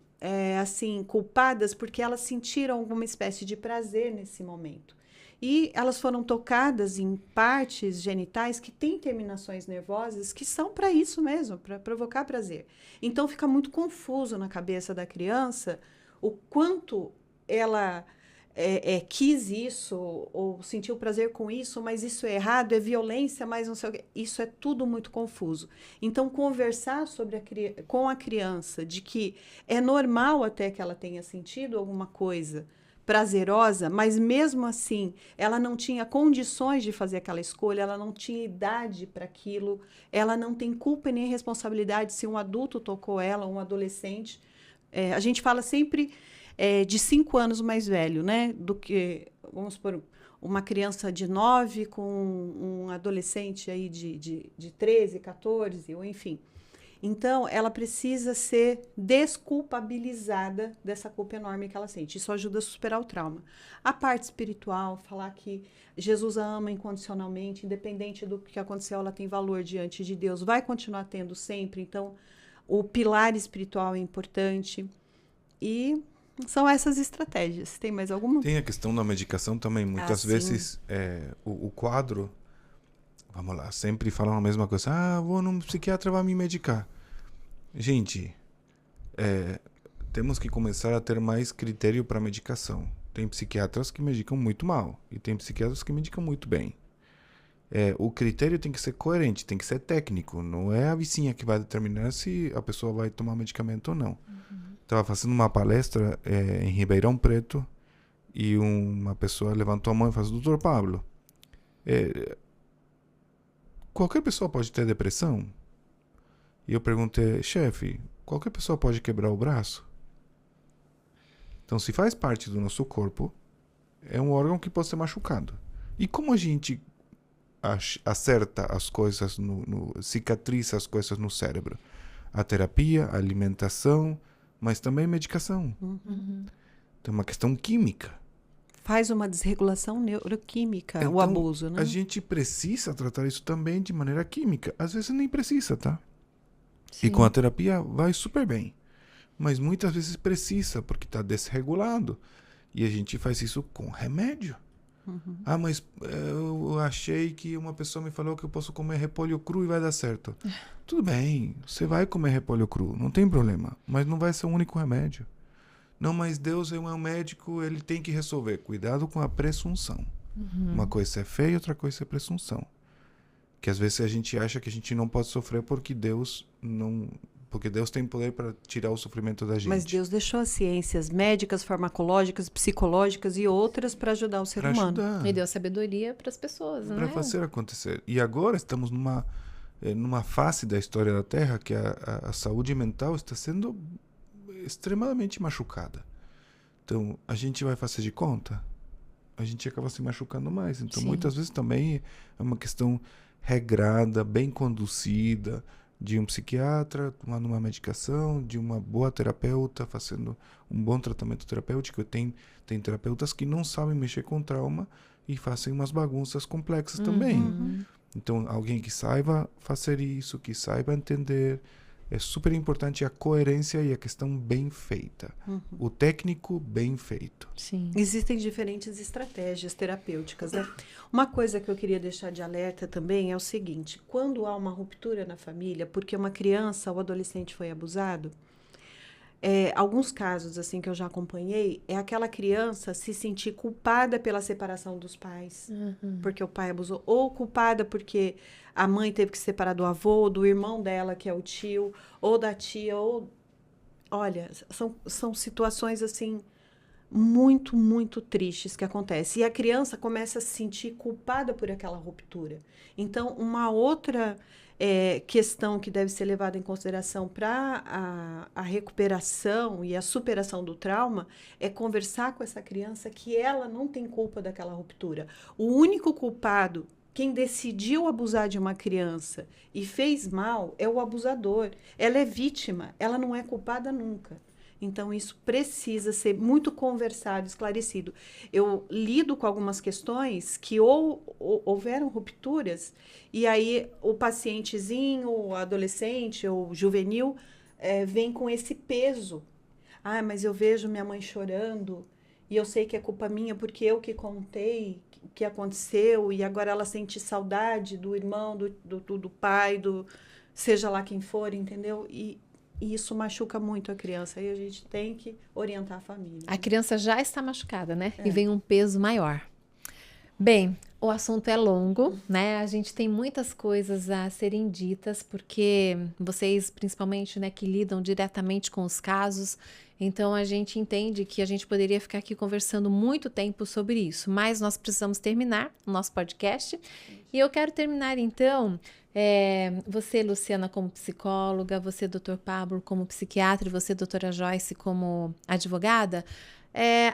assim, culpadas porque elas sentiram alguma espécie de prazer nesse momento. E elas foram tocadas em partes genitais que têm terminações nervosas que são para isso mesmo, para provocar prazer. Então, fica muito confuso na cabeça da criança o quanto ela quis isso ou sentiu prazer com isso, mas isso é errado, é violência, mas não sei o quê. Isso é tudo muito confuso. Então, conversar com a criança de que é normal até que ela tenha sentido alguma coisa prazerosa, mas mesmo assim ela não tinha condições de fazer aquela escolha, ela não tinha idade para aquilo, ela não tem culpa nem responsabilidade se um adulto tocou ela, um adolescente. A gente fala sempre de 5 anos mais velho, né? Do que, vamos supor, uma criança de 9 com um adolescente aí de 13, 14, ou enfim. Então, ela precisa ser desculpabilizada dessa culpa enorme que ela sente. Isso ajuda a superar o trauma. A parte espiritual, falar que Jesus a ama incondicionalmente, independente do que aconteceu, ela tem valor diante de Deus, vai continuar tendo sempre. Então, o pilar espiritual é importante. E são essas estratégias. Tem mais alguma? Tem a questão da medicação também. Muitas vezes o quadro, vamos lá, sempre falam a mesma coisa. Vou num psiquiatra, vai me medicar. Gente, temos que começar a ter mais critério para medicação. Tem psiquiatras que medicam muito mal e tem psiquiatras que medicam muito bem. O critério tem que ser coerente, tem que ser técnico. Não é a vizinha que vai determinar se a pessoa vai tomar medicamento ou não. Estava fazendo uma palestra em Ribeirão Preto e uma pessoa levantou a mão e falou: Doutor Pablo, qualquer pessoa pode ter depressão? E eu perguntei: chefe, qualquer pessoa pode quebrar o braço? Então, se faz parte do nosso corpo, é um órgão que pode ser machucado. E como a gente acerta as coisas, cicatriza as coisas no cérebro? A terapia, a alimentação, mas também medicação. Tem uma questão química. Faz uma desregulação neuroquímica, então, o abuso, né? A gente precisa tratar isso também de maneira química. Às vezes nem precisa, tá? Sim. E com a terapia vai super bem. Mas muitas vezes precisa, porque está desregulado. E a gente faz isso com remédio. Mas eu achei que uma pessoa me falou que eu posso comer repolho cru e vai dar certo. Tudo bem, você vai comer repolho cru, não tem problema. Mas não vai ser o único remédio. Não, mas Deus é um médico, ele tem que resolver. Cuidado com a presunção. Uma coisa é fé e outra coisa é presunção. Que às vezes a gente acha que a gente não pode sofrer porque Deus tem poder para tirar o sofrimento da gente. Mas Deus deixou as ciências médicas, farmacológicas, psicológicas e outras para ajudar o ser humano. E deu sabedoria para as pessoas, né? Para fazer acontecer. E agora estamos numa fase da história da Terra que a saúde mental está sendo extremamente machucada. Então, a gente vai fazer de conta? A gente acaba se machucando mais. Então, muitas vezes também é uma questão regrada, bem conduzida, de um psiquiatra tomando uma medicação, de uma boa terapeuta fazendo um bom tratamento terapêutico. Tem terapeutas que não sabem mexer com trauma e fazem umas bagunças complexas também. Então, alguém que saiba fazer isso, que saiba entender. É super importante a coerência e a questão bem feita. O técnico bem feito. Sim. Existem diferentes estratégias terapêuticas, né? Uma coisa que eu queria deixar de alerta também é o seguinte: quando há uma ruptura na família, porque uma criança ou adolescente foi abusado, alguns casos assim que eu já acompanhei, é aquela criança se sentir culpada pela separação dos pais, porque o pai abusou, ou culpada porque a mãe teve que se separar do avô, do irmão dela, que é o tio, ou da tia, ou... Olha, são situações, assim, muito, muito tristes que acontecem. E a criança começa a se sentir culpada por aquela ruptura. Então, uma outra questão que deve ser levada em consideração para a recuperação e a superação do trauma é conversar com essa criança que ela não tem culpa daquela ruptura. O único culpado Quem decidiu abusar de uma criança e fez mal é o abusador. Ela é vítima, ela não é culpada nunca. Então, isso precisa ser muito conversado, esclarecido. Eu lido com algumas questões que houveram rupturas, e aí o pacientezinho, o adolescente ou juvenil, vem com esse peso. Ah, mas eu vejo minha mãe chorando, e eu sei que é culpa minha, porque eu que contei o que aconteceu, e agora ela sente saudade do irmão, do pai, seja lá quem for, entendeu? E isso machuca muito a criança. Aí a gente tem que orientar a família. A criança já está machucada, né? E vem um peso maior. Bem, o assunto é longo, né? A gente tem muitas coisas a serem ditas, porque vocês, principalmente, né, que lidam diretamente com os casos, então a gente entende que a gente poderia ficar aqui conversando muito tempo sobre isso, mas nós precisamos terminar o nosso podcast. E eu quero terminar, então, você, Luciana, como psicóloga, você, doutor Pablo, como psiquiatra, e você, doutora Joyce, como advogada,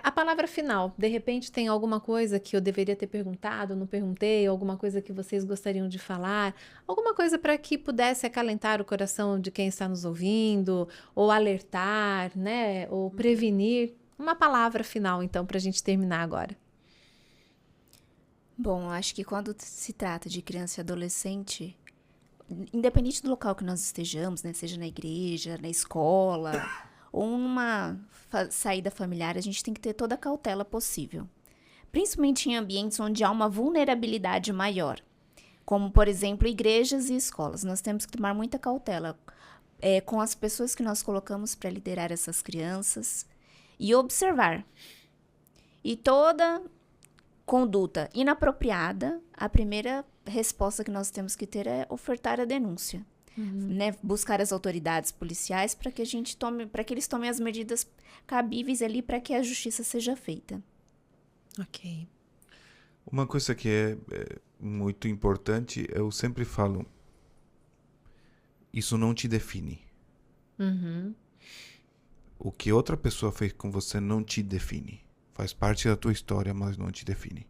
a palavra final. De repente tem alguma coisa que eu deveria ter perguntado, não perguntei, alguma coisa que vocês gostariam de falar, alguma coisa para que pudesse acalentar o coração de quem está nos ouvindo, ou alertar, né, ou prevenir. Uma palavra final, então, para a gente terminar agora. Bom, acho que quando se trata de criança e adolescente, independente do local que nós estejamos, né, seja na igreja, na escola ou numa saída familiar, a gente tem que ter toda a cautela possível. Principalmente em ambientes onde há uma vulnerabilidade maior, como, por exemplo, igrejas e escolas. Nós temos que tomar muita cautela com as pessoas que nós colocamos para liderar essas crianças e observar. E toda conduta inapropriada, a primeira resposta que nós temos que ter é ofertar a denúncia. Né? Buscar as autoridades policiais para que eles tomem as medidas cabíveis ali para que a justiça seja feita. Ok. Uma coisa que é muito importante, eu sempre falo, isso não te define. O que outra pessoa fez com você não te define. Faz parte da tua história, mas não te define.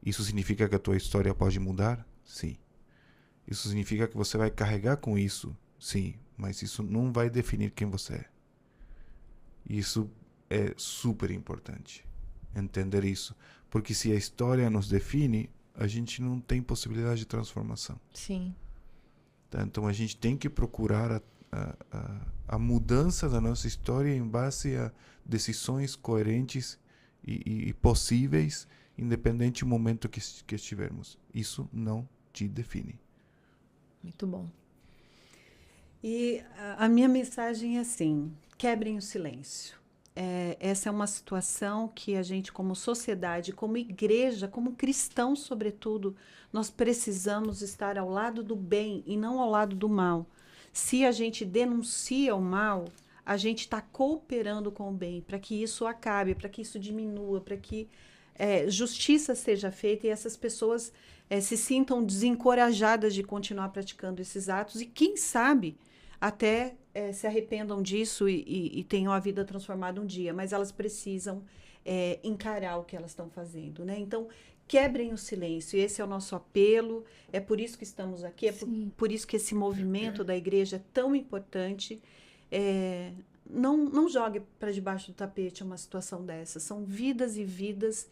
Isso significa que a tua história pode mudar? Sim. Isso significa que você vai carregar com isso? Sim. Mas isso não vai definir quem você é. Isso é super importante. Entender isso. Porque se a história nos define, a gente não tem possibilidade de transformação. Sim. Tá? Então a gente tem que procurar a mudança da nossa história em base a decisões coerentes e possíveis, independente do momento que estivermos. Isso não te define. Muito bom. E a minha mensagem é assim: quebrem o silêncio. Essa é uma situação que a gente, como sociedade, como igreja, como cristãos, sobretudo, nós precisamos estar ao lado do bem e não ao lado do mal. Se a gente denuncia o mal, a gente está cooperando com o bem, para que isso acabe, para que isso diminua, para que justiça seja feita e essas pessoas se sintam desencorajadas de continuar praticando esses atos e, quem sabe, até se arrependam disso e tenham a vida transformada um dia, mas elas precisam encarar o que elas estão fazendo, né? Então, quebrem o silêncio, esse é o nosso apelo, é por isso que estamos aqui, por isso que esse movimento da igreja é tão importante. Não jogue para debaixo do tapete uma situação dessa. São vidas e vidas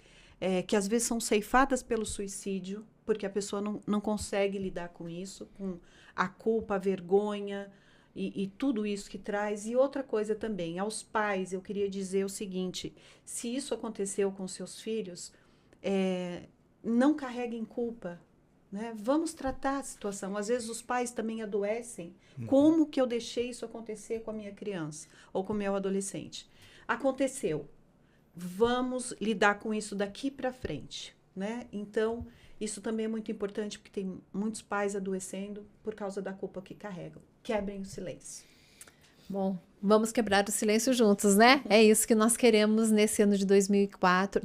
que às vezes são ceifadas pelo suicídio, porque a pessoa não consegue lidar com isso, com a culpa, a vergonha e tudo isso que traz. E outra coisa também, aos pais, eu queria dizer o seguinte: se isso aconteceu com seus filhos, não carreguem culpa. Né? Vamos tratar a situação. Às vezes os pais também adoecem. Como que eu deixei isso acontecer com a minha criança ou com o meu adolescente? Aconteceu. Vamos lidar com isso daqui para frente. Né? Então, isso também é muito importante, porque tem muitos pais adoecendo por causa da culpa que carregam. Quebrem o silêncio. Bom, Vamos quebrar o silêncio juntos, né? É isso que nós queremos nesse ano de 2024.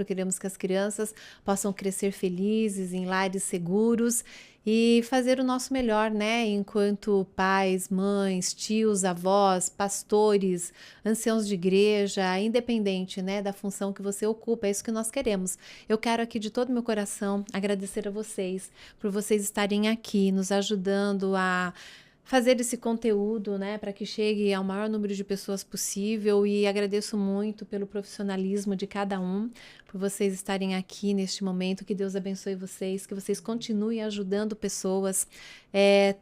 Queremos que as crianças possam crescer felizes, em lares seguros e fazer o nosso melhor, né? Enquanto pais, mães, tios, avós, pastores, anciãos de igreja, independente, né, da função que você ocupa, é isso que nós queremos. Eu quero aqui de todo meu coração agradecer a vocês por vocês estarem aqui, nos ajudando a fazer esse conteúdo, né, para que chegue ao maior número de pessoas possível, e agradeço muito pelo profissionalismo de cada um, por vocês estarem aqui neste momento. Que Deus abençoe vocês, que vocês continuem ajudando pessoas,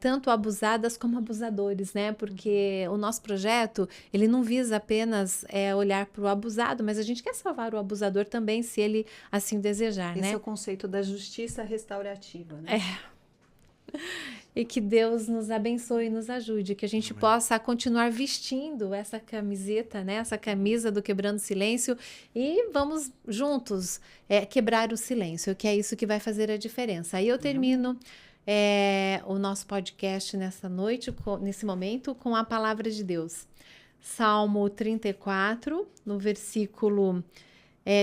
tanto abusadas como abusadores, né, porque o nosso projeto, ele não visa apenas olhar para o abusado, mas a gente quer salvar o abusador também, se ele assim desejar, né? Esse é o conceito da justiça restaurativa, né? E que Deus nos abençoe e nos ajude, que a gente possa continuar vestindo essa camiseta, né? Essa camisa do Quebrando Silêncio, e vamos juntos quebrar o silêncio, que é isso que vai fazer a diferença. Aí eu termino o nosso podcast nessa noite, nesse momento, com a palavra de Deus. Salmo 34, no versículo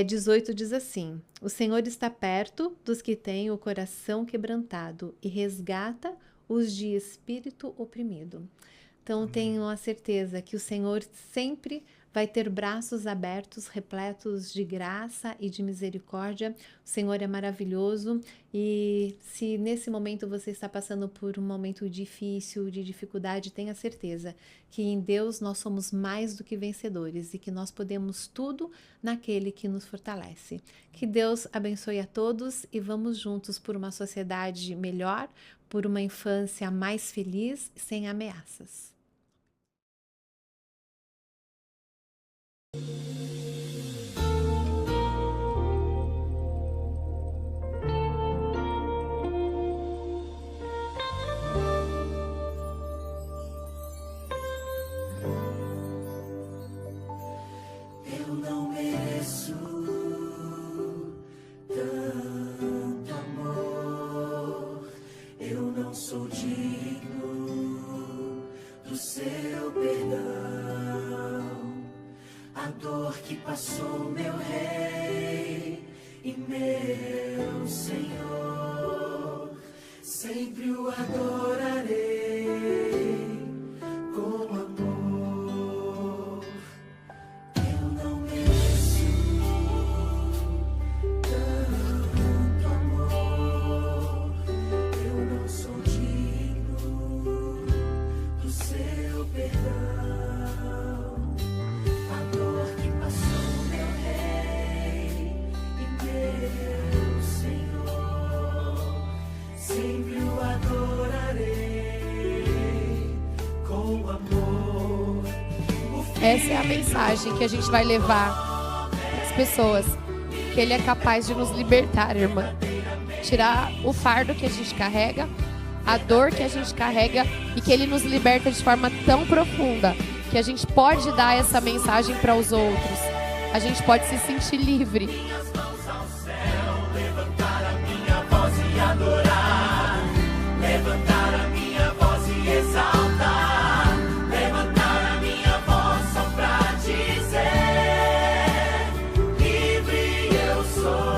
18, diz assim: o Senhor está perto dos que têm o coração quebrantado e resgata os de espírito oprimido. Então, tenho a certeza que o Senhor sempre vai ter braços abertos, repletos de graça e de misericórdia. O Senhor é maravilhoso, e se nesse momento você está passando por um momento difícil, de dificuldade, tenha certeza que em Deus nós somos mais do que vencedores e que nós podemos tudo naquele que nos fortalece. Que Deus abençoe a todos, e vamos juntos por uma sociedade melhor, por uma infância mais feliz, sem ameaças. Eu não mereço tanto amor, eu não sou digno do seu perdão. A dor que passou meu Rei e meu Senhor, sempre o adorarei com amor. Eu não mereço tanto amor, eu não sou digno do seu perdão. Sempre o adorarei com amor. Essa é a mensagem que a gente vai levar para as pessoas, que Ele é capaz de nos libertar, irmã. Tirar o fardo que a gente carrega, a dor que a gente carrega, e que Ele nos liberta de forma tão profunda que a gente pode dar essa mensagem para os outros. A gente pode se sentir livre. Adorar, levantar a minha voz e exaltar, levantar a minha voz só pra dizer: livre eu sou.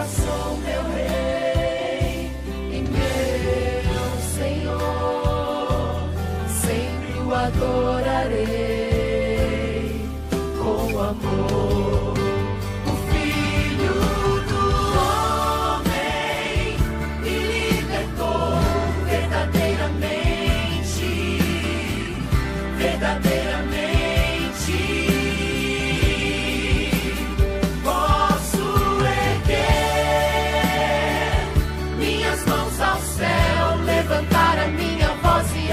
Sou meu Rei e meu Senhor, sempre o adorarei com amor. O Filho do Homem me libertou verdadeiramente, verdadeiramente. Levantar a minha voz e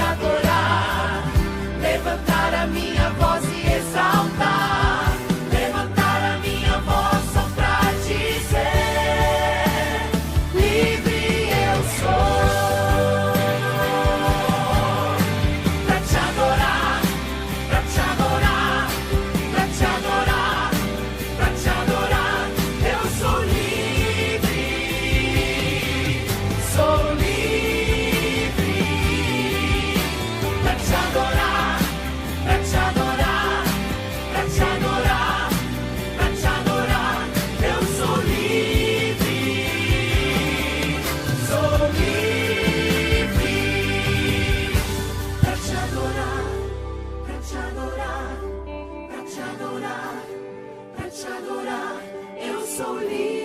adorar, eu sou livre.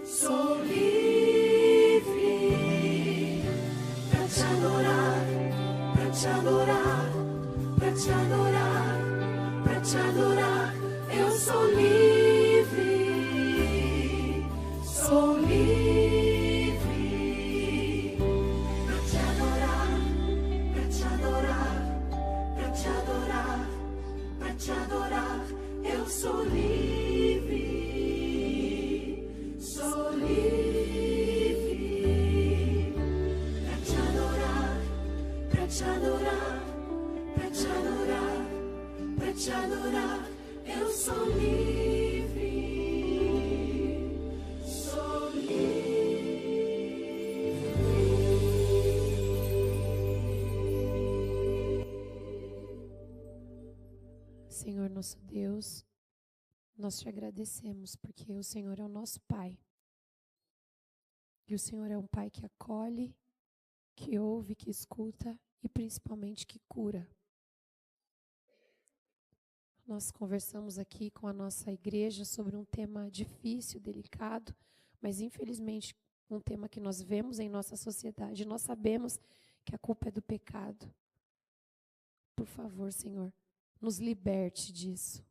Sou livre pra te adorar, pra te adorar, pra te adorar, pra te adorar. Eu sou livre, sou livre pra te adorar, pra te adorar, pra te adorar, pra te adorar. Eu sou livre, sou livre pra te adorar, pra te adorar, pra te adorar, pra te adorar. Eu sou livre, sou Senhor nosso Deus, nós te agradecemos porque o Senhor é o nosso Pai. E o Senhor é um Pai que acolhe, que ouve, que escuta e principalmente que cura. Nós conversamos aqui com a nossa igreja sobre um tema difícil, delicado, mas infelizmente um tema que nós vemos em nossa sociedade. Nós sabemos que a culpa é do pecado. Por favor, Senhor, nos liberte disso.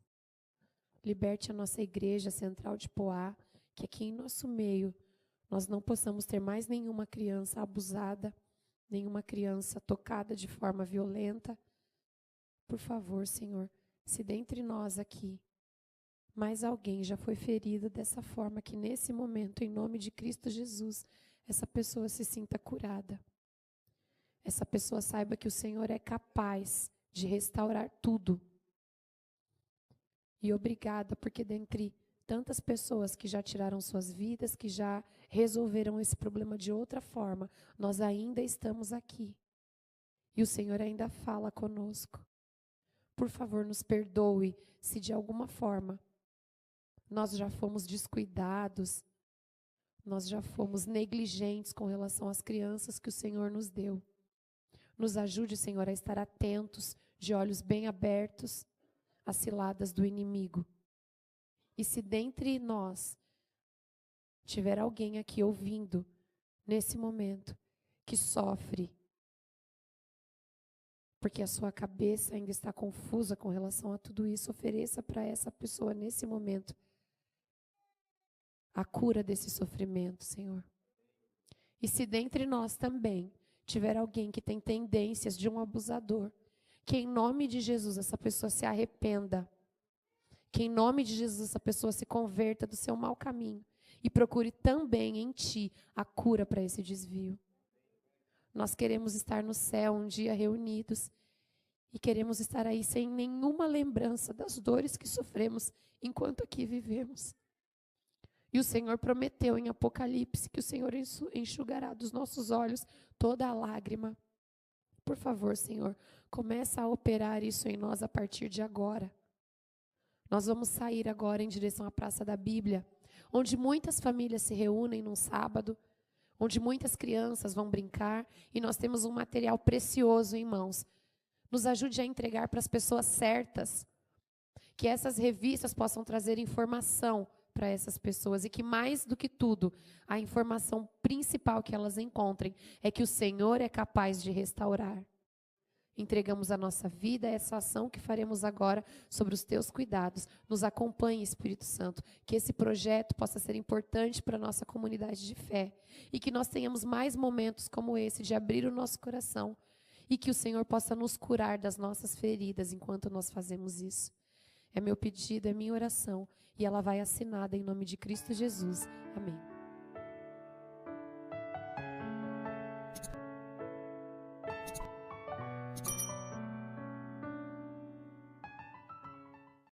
Liberte a nossa igreja central de Poá, que aqui em nosso meio nós não possamos ter mais nenhuma criança abusada, nenhuma criança tocada de forma violenta. Por favor, Senhor, se dentre nós aqui mais alguém já foi ferido dessa forma, que nesse momento, em nome de Cristo Jesus, essa pessoa se sinta curada. Essa pessoa saiba que o Senhor é capaz de restaurar tudo. E obrigada, porque dentre tantas pessoas que já tiraram suas vidas, que já resolveram esse problema de outra forma, nós ainda estamos aqui. E o Senhor ainda fala conosco. Por favor, nos perdoe se de alguma forma nós já fomos descuidados, nós já fomos negligentes com relação às crianças que o Senhor nos deu. Nos ajude, Senhor, a estar atentos, de olhos bem abertos, às ciladas do inimigo. E se dentre nós tiver alguém aqui ouvindo, nesse momento, que sofre, porque a sua cabeça ainda está confusa com relação a tudo isso, ofereça para essa pessoa, nesse momento, a cura desse sofrimento, Senhor. E se dentre nós também tiver alguém que tem tendências de um abusador, que em nome de Jesus essa pessoa se arrependa, que em nome de Jesus essa pessoa se converta do seu mau caminho e procure também em Ti a cura para esse desvio. Nós queremos estar no céu um dia reunidos e queremos estar aí sem nenhuma lembrança das dores que sofremos enquanto aqui vivemos. E o Senhor prometeu em Apocalipse que o Senhor enxugará dos nossos olhos toda a lágrima. Por favor, Senhor, começa a operar isso em nós a partir de agora. Nós vamos sair agora em direção à Praça da Bíblia, onde muitas famílias se reúnem num sábado, onde muitas crianças vão brincar e nós temos um material precioso em mãos. Nos ajude a entregar para as pessoas certas, que essas revistas possam trazer informação para essas pessoas e que, mais do que tudo, a informação principal que elas encontrem é que o Senhor é capaz de restaurar. Entregamos a nossa vida a essa ação que faremos agora sobre os teus cuidados. Nos acompanhe, Espírito Santo, que esse projeto possa ser importante para a nossa comunidade de fé e que nós tenhamos mais momentos como esse de abrir o nosso coração e que o Senhor possa nos curar das nossas feridas enquanto nós fazemos isso. É meu pedido, é minha oração e ela vai assinada em nome de Cristo Jesus. Amém.